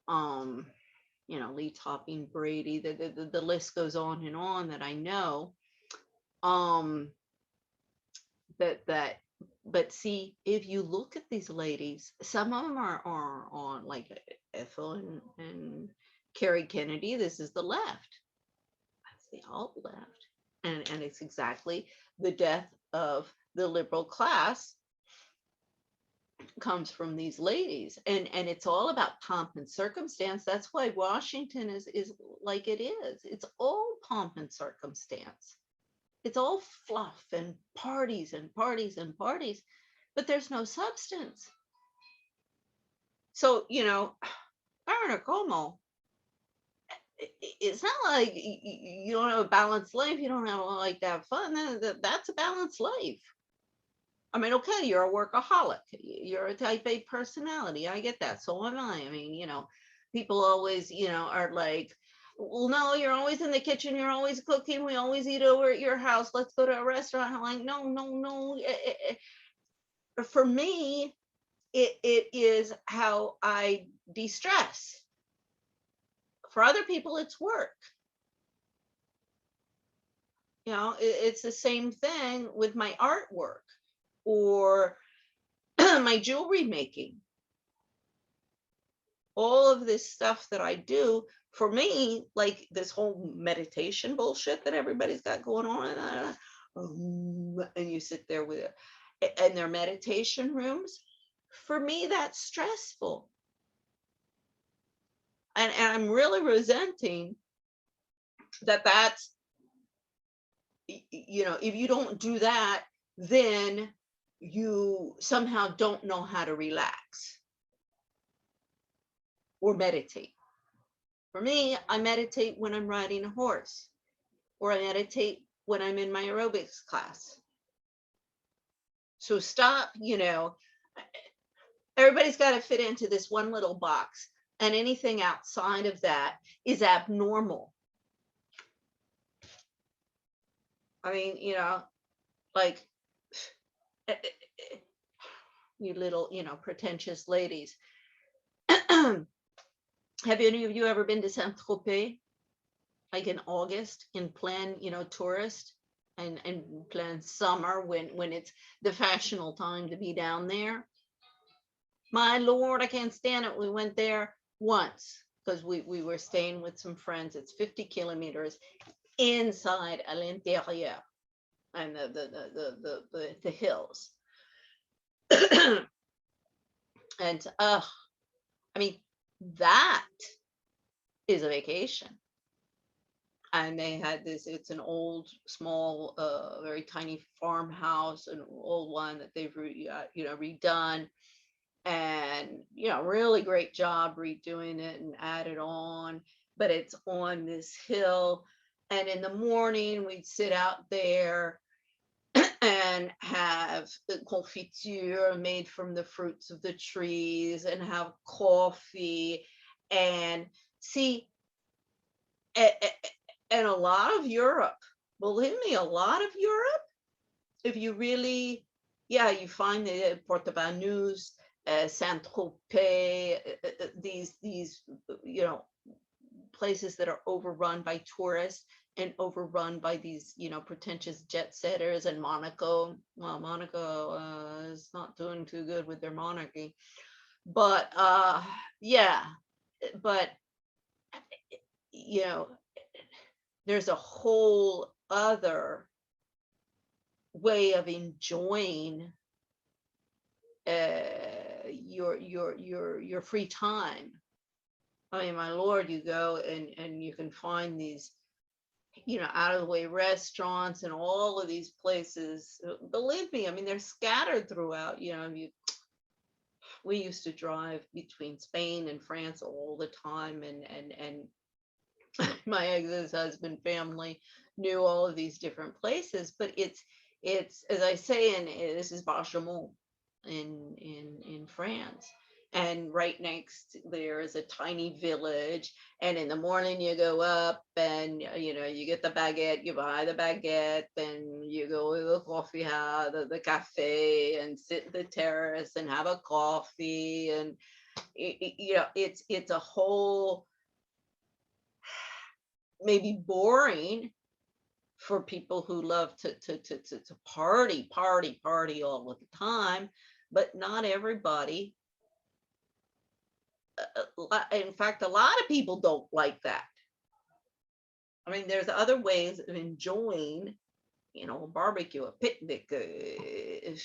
Lee Topping Brady. The list goes on and on that I know. But see, if you look at these ladies, some of them are on, like Ethel and Carrie Kennedy. This is the left. That's the alt left. And it's exactly the death of the liberal class comes from these ladies. And it's all about pomp and circumstance. That's why Washington is like it is. It's all pomp and circumstance. It's all fluff and parties and parties and parties, but there's no substance. So, Governor Cuomo, it's not like you don't have a balanced life. You don't have like that fun. That's a balanced life. I mean, okay, you're a workaholic. You're a type A personality. I get that. So am I. I mean, people always, are like, well, no, you're always in the kitchen. You're always cooking. We always eat over at your house. Let's go to a restaurant. I'm like, no. For me, it is how I de-stress. For other people, it's work. It's the same thing with my artwork or my jewelry making. All of this stuff that I do, for me, like this whole meditation bullshit that everybody's got going on, and you sit there with it, and their meditation rooms, for me, that's stressful. And I'm really resenting that's, if you don't do that, then you somehow don't know how to relax or meditate. For me, I meditate when I'm riding a horse, or I meditate when I'm in my aerobics class. So stop, everybody's got to fit into this one little box, and anything outside of that is abnormal. I mean, like you little, pretentious ladies. Have any of you ever been to Saint-Tropez? Like in August, in plan, tourist, and plan summer when it's the fashionable time to be down there? My Lord, I can't stand it. We went there once because we were staying with some friends. It's 50 kilometers inside à l'intérieur and the hills. And I mean, that is a vacation. And they had this, it's an old, small, very tiny farmhouse, an old one that they've redone, and really great job redoing it and added on. But it's on this hill, and in the morning we'd sit out there and have the confiture made from the fruits of the trees and have coffee and see. And a lot of Europe, believe me, a lot of Europe, if you really, you find the Port-de-Banus, Saint-Tropez, these places that are overrun by tourists and overrun by these, pretentious jet setters. And Monaco, well, Monaco is not doing too good with their monarchy, but yeah, but you know, there's a whole other way of enjoying your free time. I mean, my Lord, you go and you can find these, out of the way restaurants and all of these places. Believe me, I mean, they're scattered throughout. We used to drive between Spain and France all the time, and my ex-husband family knew all of these different places. But it's as I say, and this is Bachamont in France. And right next there is a tiny village, and in the morning you go up and you get the baguette, you buy the baguette, then you go to the coffee house, the cafe, and sit at the terrace and have a coffee. And it's a whole, maybe boring for people who love to party all the time, but not everybody. In fact, a lot of people don't like that. I mean, there's other ways of enjoying, a barbecue, a picnic. Take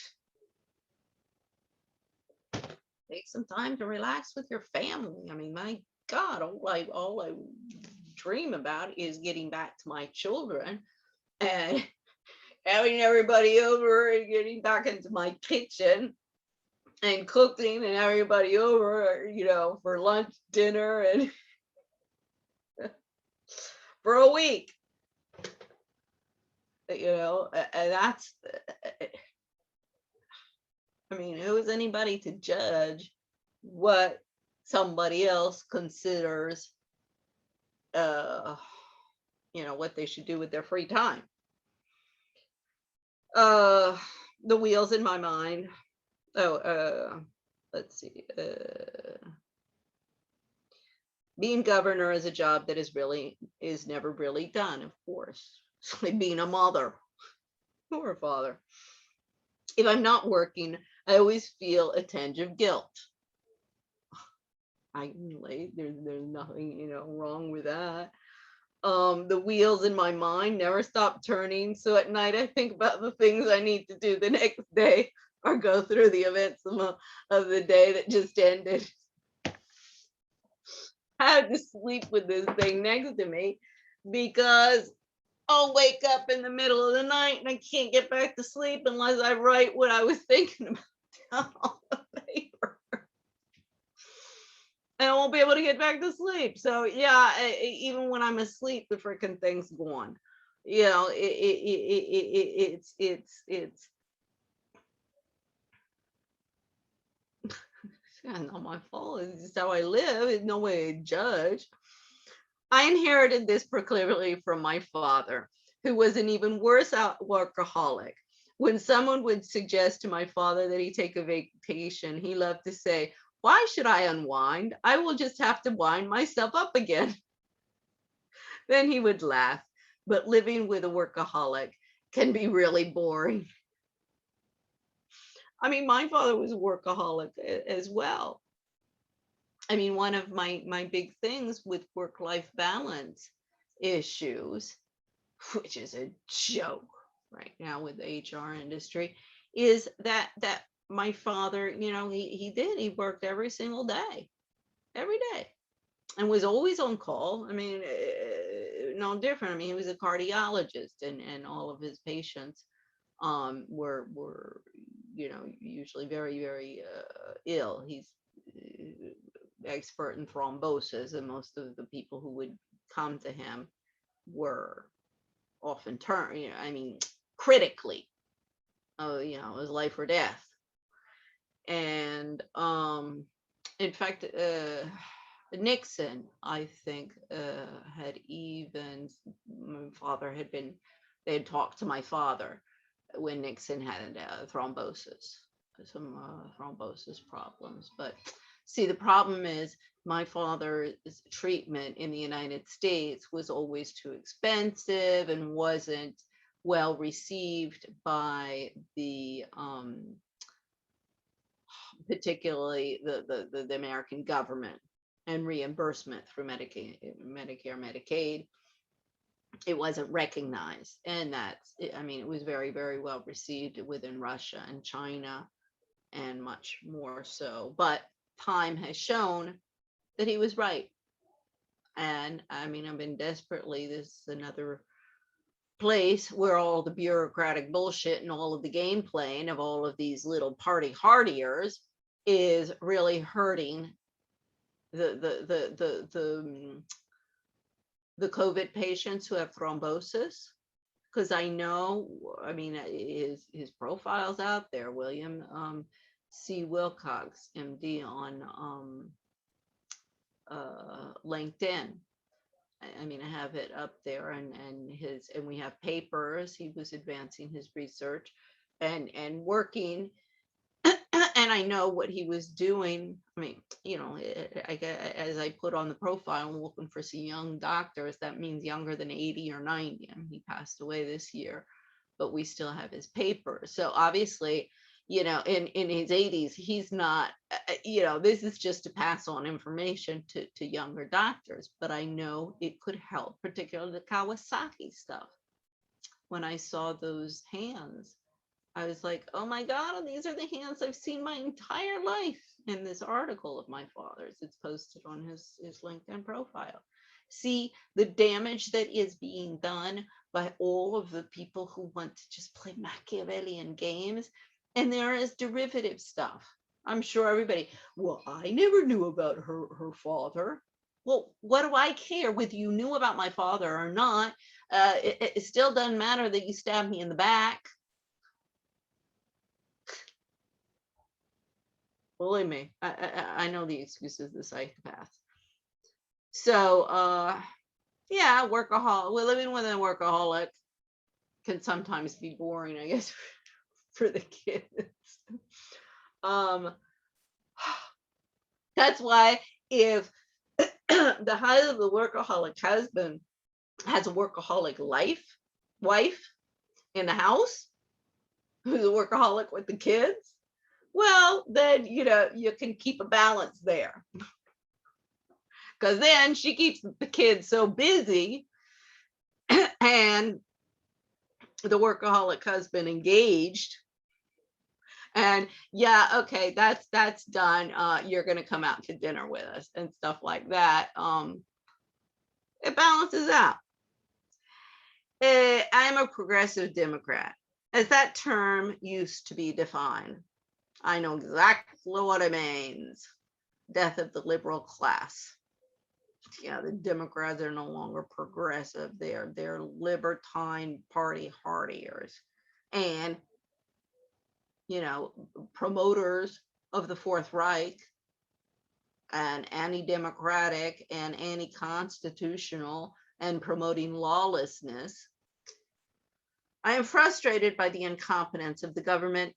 some time to relax with your family. I mean, my God, all I dream about is getting back to my children and having everybody over and getting back into my kitchen and cooking and everybody over, for lunch, dinner, and for a week, and that's, I mean, who is anybody to judge what somebody else considers, what they should do with their free time? The wheels in my mind. Let's see. Being governor is a job that is never really done, of course. It's like being a mother or a father. If I'm not working, I always feel a tinge of guilt. There's nothing, wrong with that. The wheels in my mind never stop turning. So at night, I think about the things I need to do the next day, or go through the events of the day that just ended. I had to sleep with this thing next to me because I'll wake up in the middle of the night and I can't get back to sleep unless I write what I was thinking about down on the paper. And I won't be able to get back to sleep. So yeah, even when I'm asleep, the freaking thing's gone. It's not my fault. It's just how I live. It's no way to judge. I inherited this proclivity from my father, who was an even worse workaholic. When someone would suggest to my father that he take a vacation, he loved to say, "Why should I unwind? I will just have to wind myself up again." Then he would laugh, but living with a workaholic can be really boring. I mean, my father was a workaholic as well. I mean, one of my big things with work-life balance issues, which is a joke right now with the HR industry, is that my father, he worked every single day, every day, and was always on call. I mean, no different. I mean, he was a cardiologist, and all of his patients were usually very, very ill. He's expert in thrombosis, and most of the people who would come to him were often critically, it was life or death. And in fact, Nixon, I think, they had talked to my father when Nixon had thrombosis, some thrombosis problems. But see, the problem is my father's treatment in the United States was always too expensive and wasn't well received by the particularly the American government. and reimbursement through Medicare, Medicaid. It wasn't recognized. And that's, I mean, it was very, very well received within Russia and China and much more so. But time has shown that he was right. And I mean, I've been desperately, this is another place where all the bureaucratic bullshit and all of the game playing of all of these little party hardiers is really hurting the COVID patients who have thrombosis. Because I know, I mean, his profile's out there, William C. Wilcox, MD, on LinkedIn. I mean, I have it up there, and we have papers. He was advancing his research and working, and I know what he was doing. I mean, you know, as I put on the profile, I'm looking for some young doctors. That means younger than 80 or 90. I mean, he passed away this year, but we still have his papers. So obviously, you know, in his 80s, he's not, you know, this is just to pass on information to younger doctors, but I know it could help, particularly the Kawasaki stuff. When I saw those hands, I was like, oh my God, these are the hands I've seen my entire life in this article of my father's. It's posted on his LinkedIn profile. See the damage that is being done by all of the people who want to just play Machiavellian games. And there is derivative stuff. I'm sure everybody, well, I never knew about her father. Well, what do I care whether you knew about my father or not? It still doesn't matter that you stabbed me in the back. Believe me, I know the excuses of the psychopath. So, yeah, workaholic. Well, living with a workaholic can sometimes be boring, I guess, for the kids. That's why if the height of the workaholic husband has a workaholic wife in the house, who's a workaholic with the kids, well, then, you know, you can keep a balance there. Because then she keeps the kids so busy and the workaholic husband engaged. And yeah, okay, that's done. You're going to come out to dinner with us and stuff like that. It balances out. I'm a progressive Democrat, as that term used to be defined. I know exactly what it means. Death of the liberal class. Yeah, the Democrats are no longer progressive. They're libertine party hardiers. And, you know, promoters of the Fourth Reich and anti-democratic and anti-constitutional and promoting lawlessness. I am frustrated by the incompetence of the government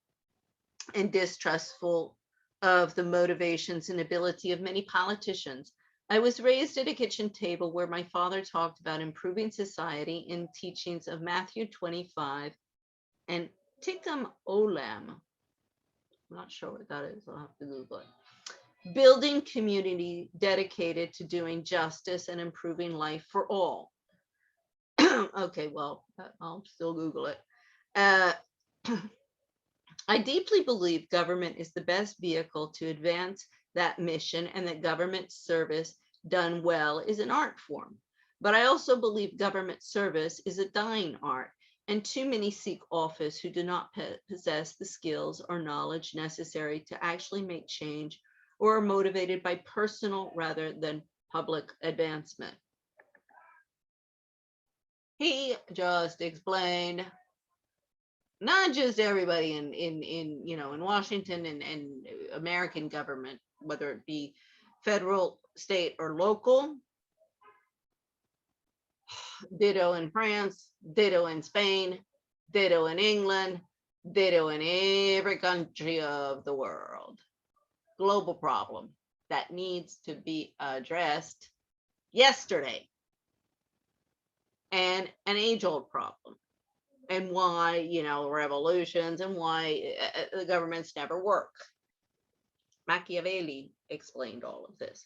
and distrustful of the motivations and ability of many politicians. I was raised at a kitchen table where my father talked about improving society in teachings of Matthew 25 and Tikkun Olam. I'm not sure what that is. I'll have to Google it. Building community dedicated to doing justice and improving life for all. Okay, well, I'll still Google it. I deeply believe government is the best vehicle to advance that mission, and that government service done well is an art form. But I also believe government service is a dying art, and too many seek office who do not possess the skills or knowledge necessary to actually make change, or are motivated by personal rather than public advancement. He just explained not just everybody in you know, in Washington and American government, whether it be federal, state, or local. Ditto in France, ditto in Spain, ditto in England, ditto in every country of the world. Global problem that needs to be addressed yesterday, and an age-old problem. And why, you know, revolutions and why the governments never work. Machiavelli explained all of this.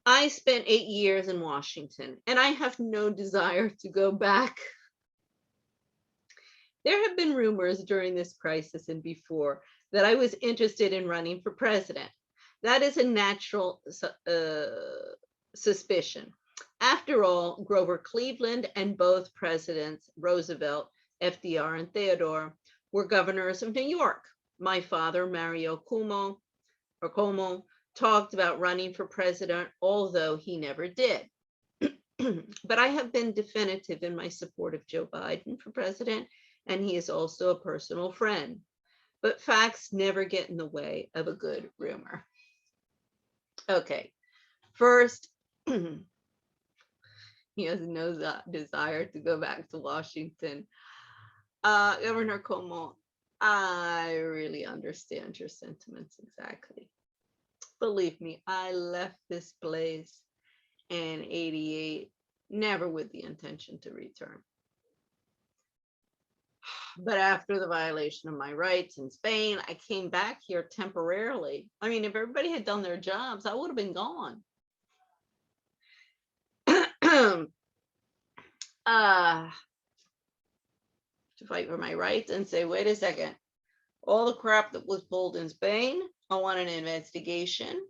I spent 8 years in Washington, and I have no desire to go back. There have been rumors during this crisis and before that I was interested in running for president. That is a natural suspicion. After all, Grover Cleveland and both presidents, Roosevelt, FDR, and Theodore, were governors of New York. My father, Mario Cuomo, talked about running for president, although he never did. But I have been definitive in my support of Joe Biden for president, and he is also a personal friend. But facts never get in the way of a good rumor. Okay, first, he has no desire to go back to Washington. Governor Cuomo, I really understand your sentiments exactly. Believe me, I left this place in 88, never with the intention to return. But after the violation of my rights in Spain, I came back here temporarily. I mean, if everybody had done their jobs, I would have been gone. To fight for my rights and say, wait a second, all the crap that was pulled in Spain, I want an investigation.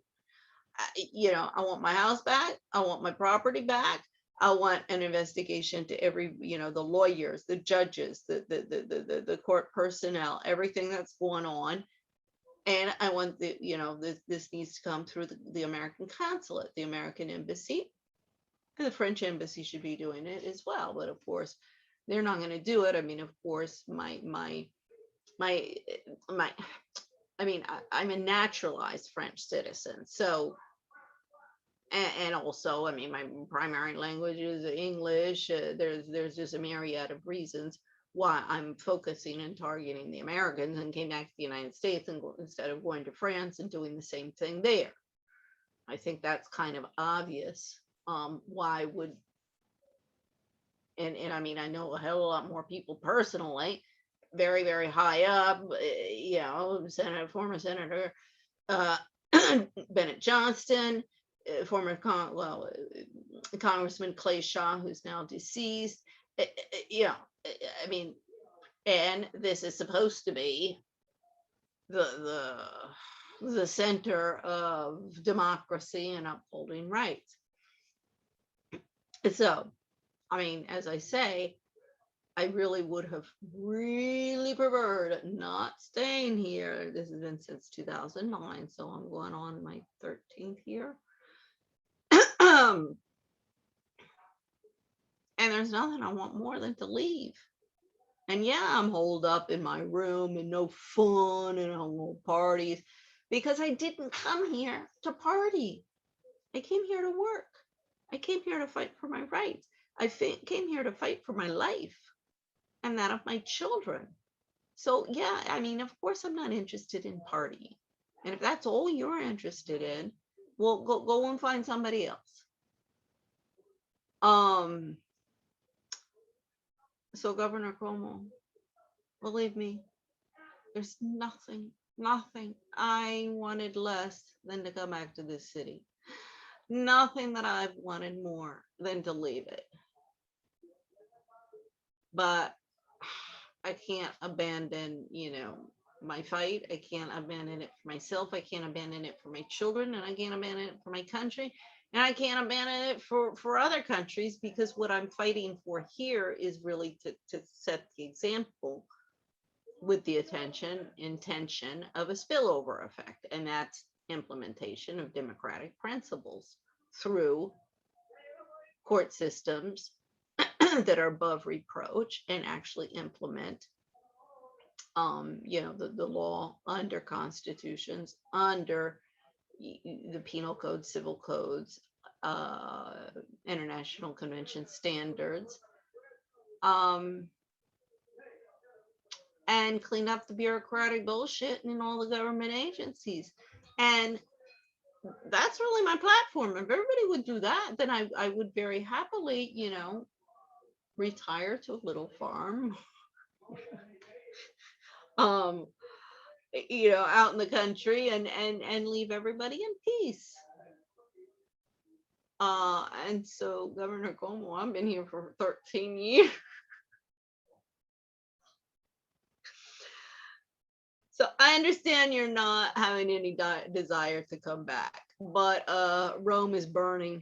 I want my house back. I want my property back. I want an investigation to every, the lawyers, the judges, the court personnel, everything that's going on. And I want this needs to come through the American consulate, the American embassy, and the French embassy should be doing it as well. But of course, they're not going to do it. I mean, of course, I'm a naturalized French citizen, so. And also, I mean, my primary language is English. There's just a myriad of reasons why I'm focusing and targeting the Americans, and came back to the United States instead of going to France and doing the same thing there. I think that's kind of obvious. Why would, and I mean, I know a hell of a lot more people personally, very, very high up, former Senator Bennett Johnston, former Congressman Clay Shaw, who's now deceased. I mean, and this is supposed to be the center of democracy and upholding rights. So, I mean, as I say, I really would have really preferred not staying here. This has been since 2009, so I'm going on my 13th year. And there's nothing I want more than to leave. And yeah, I'm holed up in my room and no fun and no parties, because I didn't come here to party. I came here to work. I came here to fight for my rights. I came here to fight for my life and that of my children. So yeah, I mean, of course I'm not interested in partying. And if that's all you're interested in, well, go and find somebody else. So Governor Cuomo, believe me, there's nothing I wanted less than to come back to this city. Nothing that I've wanted more than to leave it. But I can't abandon, my fight. I can't abandon it for myself. I can't abandon it for my children, and I can't abandon it for my country. And I can't abandon it for other countries, because what I'm fighting for here is really to set the example with the intention of a spillover effect. And that's implementation of democratic principles through court systems that are above reproach and actually implement the law under constitutions, under the penal code, civil codes, international convention standards, and clean up the bureaucratic bullshit in all the government agencies. And that's really my platform. If everybody would do that, then I would very happily, retire to a little farm, out in the country, and leave everybody in peace. And so Governor Cuomo, I've been here for 13 years. So I understand you're not having any desire to come back, but Rome is burning.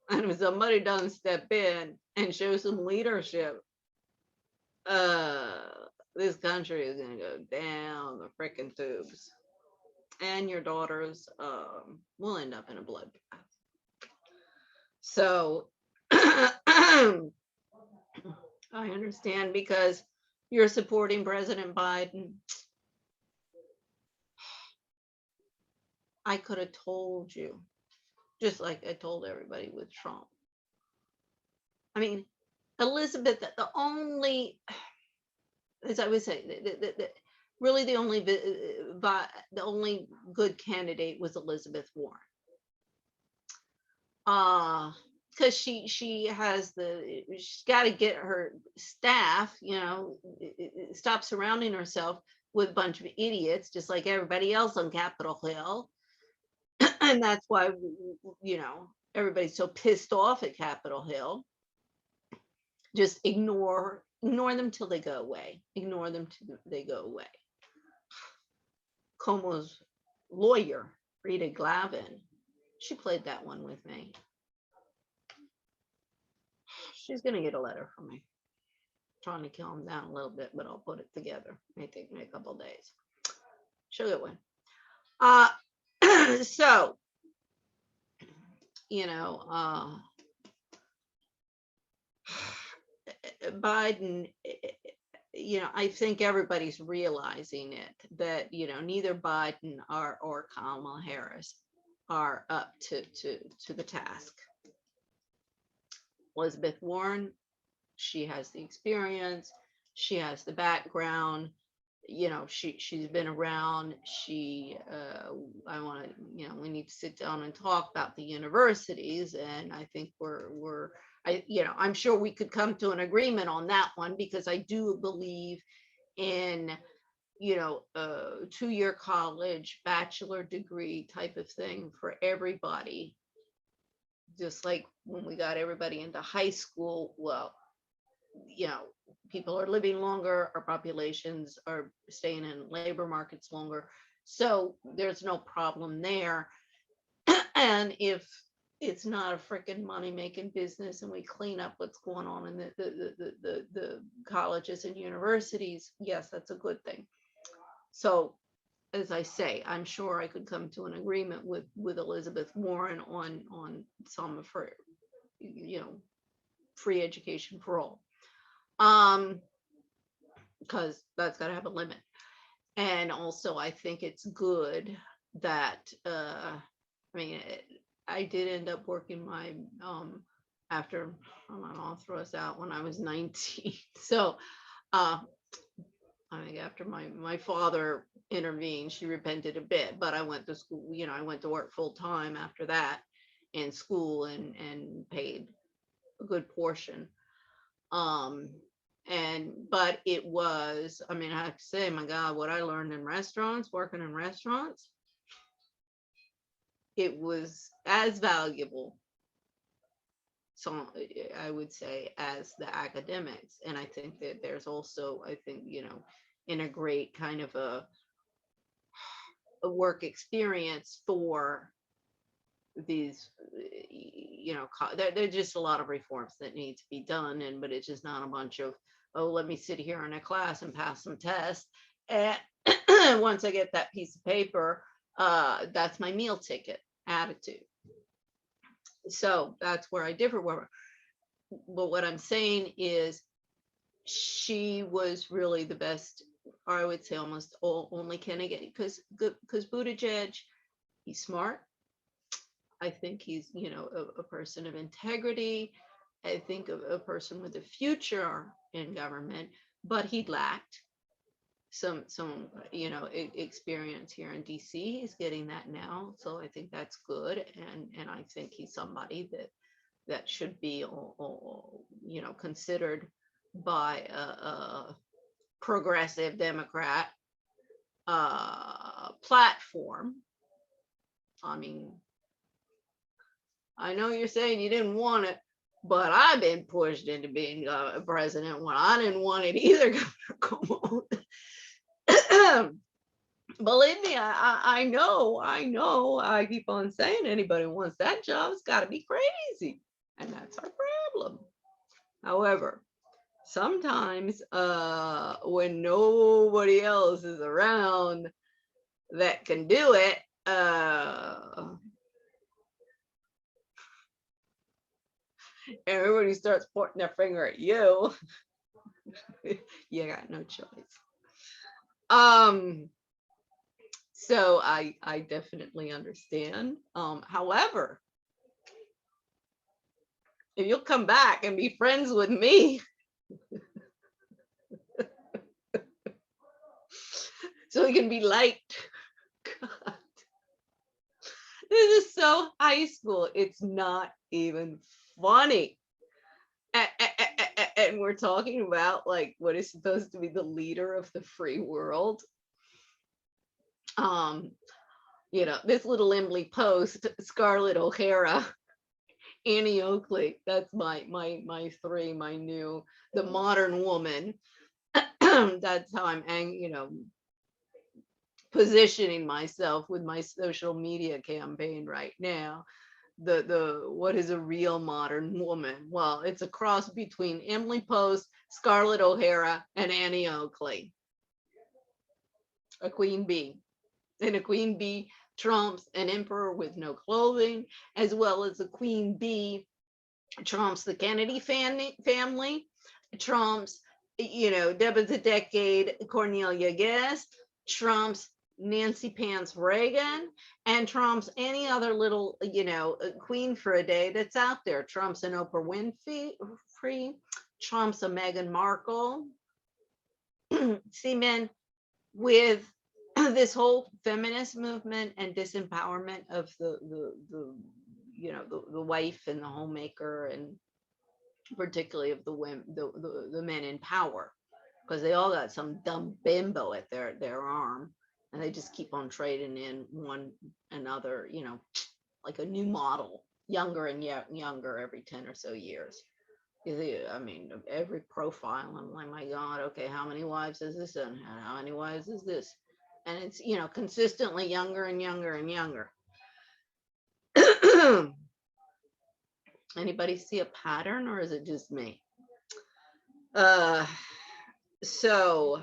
And if somebody doesn't step in and show some leadership, this country is gonna go down the freaking tubes. And your daughters will end up in a bloodbath. So I understand, because you're supporting President Biden. I could have told you, just like I told everybody with Trump. I mean, Elizabeth, the only, as I would say, really the only good candidate was Elizabeth Warren. Because she's got to get her staff, stop surrounding herself with a bunch of idiots, just like everybody else on Capitol Hill. And that's why, everybody's so pissed off at Capitol Hill. Just ignore them till they go away. Ignore them till they go away. Cuomo's lawyer, Friedan, she played that one with me. She's gonna get a letter from me, trying to calm down a little bit, but I'll put it together. May take me a couple of days. She'll get one. So, Biden, I think everybody's realizing it, that, neither Biden or Kamala Harris are up to the task. Elizabeth Warren, she has the experience, she has the background, she's been around. I want to, we need to sit down and talk about the universities, and I think I'm sure we could come to an agreement on that one, because I do believe in, a 2-year college, bachelor degree type of thing for everybody. Just like when we got everybody into high school, well, people are living longer, our populations are staying in labor markets longer. So there's no problem there. And if it's not a freaking money-making business, and we clean up what's going on in the colleges and universities, yes, that's a good thing. So, as I say, I'm sure I could come to an agreement with Elizabeth Warren on some of her, free education for all. Because that's got to have a limit. And also, I think it's good that, I did end up working my, after, I'll throw us out, when I was 19. So, I think after my father intervened, she repented a bit, but I went to school, I went to work full time after that in school, and paid a good portion. But it was, I have to say, my God, what I learned in restaurants, working in restaurants, it was as valuable, so I would say, as the academics. And I think that there's also, in a great kind of a work experience for these, there's just a lot of reforms that need to be done, but it's just not a bunch of, oh, let me sit here in a class and pass some tests, and once I get that piece of paper, that's my meal ticket attitude. So that's where I differ with her. But what I'm saying is, she was really the best, or I would say almost only candidate, because Buttigieg, he's smart. I think he's, a person of integrity. I think a person with a future in government, but he lacked some experience here in DC. He's getting that now, so I think that's good, and I think he's somebody that should be, considered by a progressive Democrat platform. I know you're saying you didn't want it, but I've been pushed into being president when I didn't want it either, Governor Cuomo. Believe me, I know. I keep on saying anybody who wants that job has got to be crazy. And that's our problem. However, sometimes when nobody else is around that can do it, everybody starts pointing their finger at you. You got no choice. So I definitely understand. However, if you'll come back and be friends with me, so we can be liked. God. This is so high school. It's not even funny. And we're talking about like what is supposed to be the leader of the free world. You know, this little Emily Post, Scarlett O'Hara, Annie Oakley. That's my three, my new, the modern woman. That's how I'm, you know, positioning myself with my social media campaign right now. The what is a real modern woman? Well, it's a cross between Emily Post, Scarlett O'Hara, and Annie Oakley. A queen bee. And a queen bee trumps an emperor with no clothing, as well as a queen bee trumps the Kennedy family, trumps, you know, Deborah's a decade, Cornelia Guest, trumps Nancy Pants Reagan, and trumps any other little, you know, queen for a day that's out there. Trumps an Oprah Winfrey, trumps a Meghan Markle. See, men, with this whole feminist movement and disempowerment of the you know, the wife and the homemaker, and particularly of the women, the men in power, because they all got some dumb bimbo at their arm, and they just keep on trading in one another, you know, like a new model, younger and younger every 10 or so years. I mean, every profile, I'm like, my God, okay, how many wives is this and how many wives is this? And it's, you know, consistently younger and younger and younger. Anybody see a pattern, or is it just me? So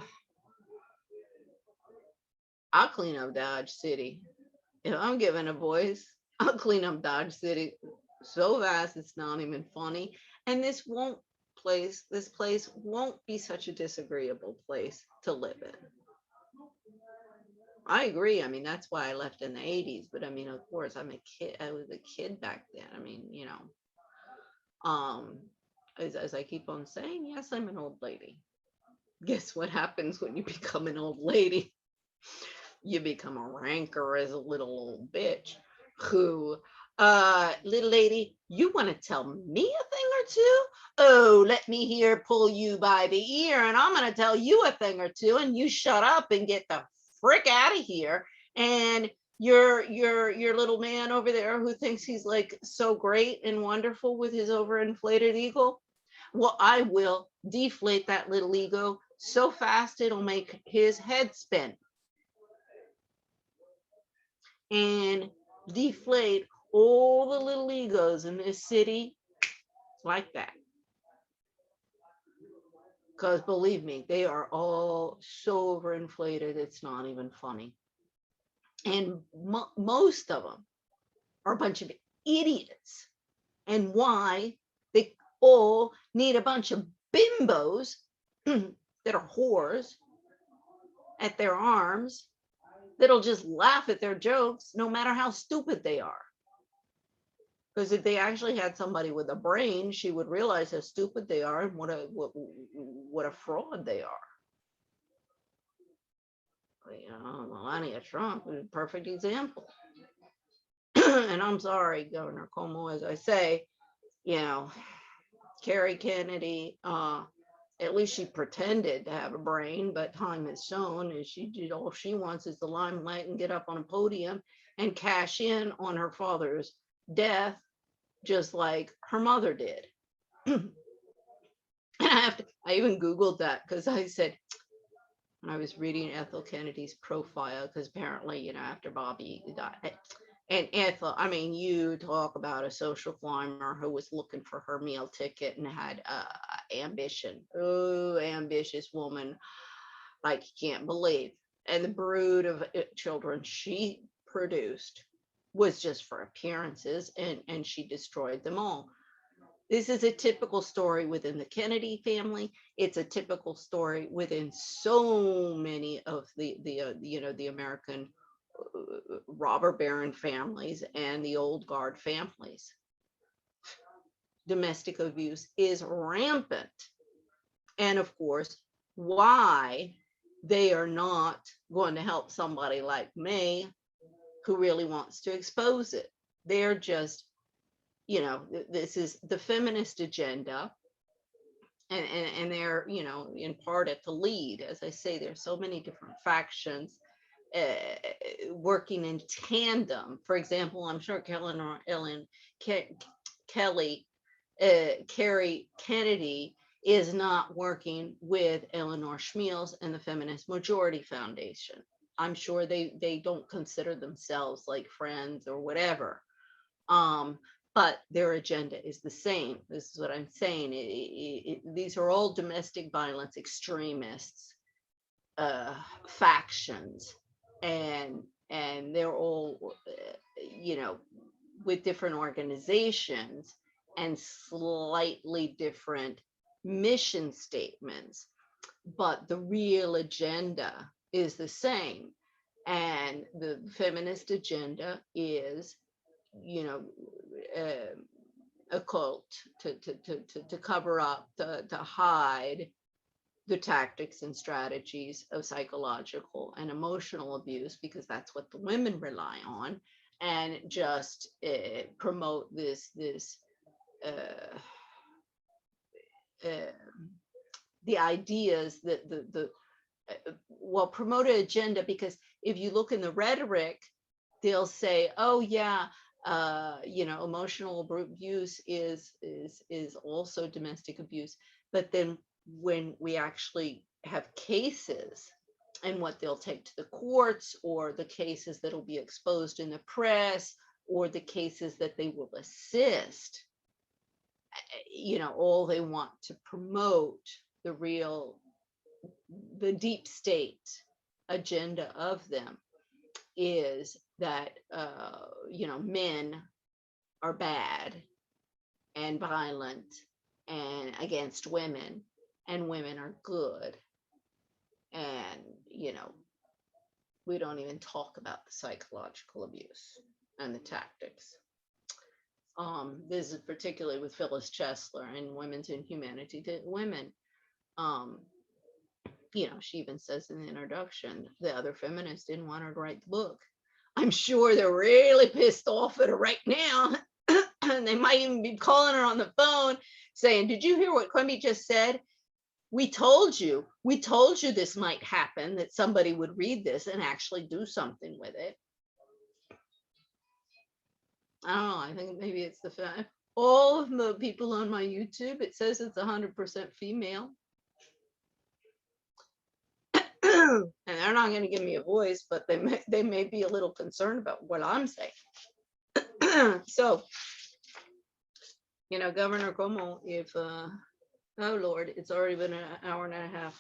I'll clean up Dodge City. If I'm given a voice, I'll clean up Dodge City so fast it's not even funny. And this place won't be such a disagreeable place to live in. I agree. I mean, that's why I left in the 80s. But I mean, of course, I'm a kid. I was a kid back then. I mean, you know, as I keep on saying, yes, I'm an old lady. Guess what happens when you become an old lady? You become a rancorous little old bitch who, little lady, you want to tell me a thing or two? Oh, let me here pull you by the ear, and I'm going to tell you a thing or two, and you shut up and get the frick out of here. And your little man over there who thinks he's like so great and wonderful with his overinflated ego, well, I will deflate that little ego so fast it'll make his head spin, and deflate all the little egos in this city like that. Because believe me, they are all so overinflated, it's not even funny. And most of them are a bunch of idiots. And why? They all need a bunch of bimbos that are whores at their arms that'll just laugh at their jokes no matter how stupid they are. Because if they actually had somebody with a brain, she would realize how stupid they are and what a fraud they are. You know, Melania Trump is a perfect example. And I'm sorry, Governor Cuomo, as I say, you know, Carrie Kennedy, at least she pretended to have a brain, but time has shown is she did all she wants is the limelight and get up on a podium and cash in on her father's death just like her mother did. And I even Googled that because I said, when I was reading Ethel Kennedy's profile, because apparently, you know, after Bobby died, and Ethel, I mean, you talk about a social climber who was looking for her meal ticket and had ambition. Oh, ambitious woman, like you can't believe. And the brood of children she produced was just for appearances, and she destroyed them all. This is a typical story within the Kennedy family. It's a typical story within so many of the American robber baron families and the old guard families. Domestic abuse is rampant. And of course, why they are not going to help somebody like me who really wants to expose it. They're just, you know, this is the feminist agenda. And they're, you know, in part at the lead. As I say, there's so many different factions working in tandem. For example, I'm sure Carrie Kennedy is not working with Eleanor Schmiels and the Feminist Majority Foundation. I'm sure they don't consider themselves like friends or whatever. But their agenda is the same. This is what I'm saying. These are all domestic violence extremists, factions, and they're all, you know, with different organizations and slightly different mission statements, but the real agenda is the same. And the feminist agenda is, you know, a cult to cover up, to hide the tactics and strategies of psychological and emotional abuse, because that's what the women rely on, and just promote the ideas that well, promote an agenda, because if you look in the rhetoric, they'll say, oh yeah, you know, emotional abuse is also domestic abuse. But then when we actually have cases, and what they'll take to the courts, or the cases that'll be exposed in the press, or the cases that they will assist, you know, all they want to promote the deep state agenda of them is that, you know, men are bad and violent and against women, and women are good. And, you know, we don't even talk about the psychological abuse and the tactics. This is particularly with Phyllis Chesler and Women's Inhumanity to Women. You know, she even says in the introduction, the other feminists didn't want her to write the book. I'm sure they're really pissed off at her right now. And they might even be calling her on the phone saying, did you hear what Quimby just said? We told you this might happen, that somebody would read this and actually do something with it. I don't know. I think maybe it's the fact. All of the people on my YouTube, it says it's 100% female. And they're not going to give me a voice, but they may be a little concerned about what I'm saying. So, you know, Governor Cuomo, if, oh Lord, it's already been an hour and a half.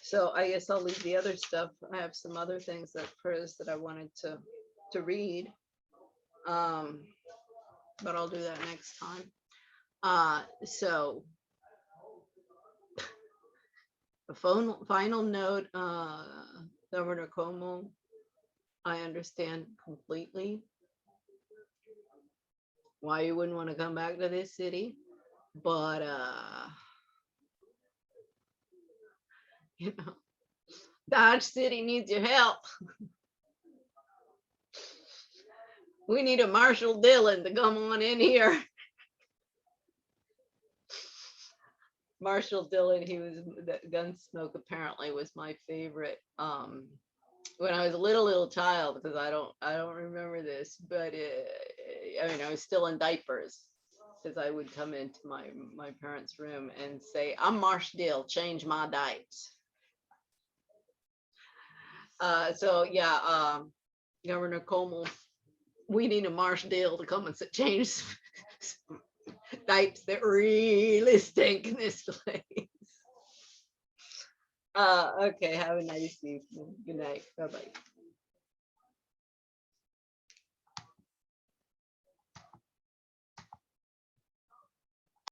So I guess I'll leave the other stuff. I have some other things that I wanted to read. But I'll do that next time. So a final note, Governor Cuomo, I understand completely why you wouldn't want to come back to this city, but you know, Dodge City needs your help. We need a Marshall Dillon to come on in here. Marshall Dillon, he was, Gunsmoke apparently was my favorite when I was a little child, because I don't remember this, but I mean, I was still in diapers. as I would come into my parents' room and say, "I'm Marsh Dill, change my diapers." So yeah, Governor Cuomo, we need a Marsh Dill to come and change diapers that really stink in this place. Okay, have a nice evening. Good night. Bye-bye.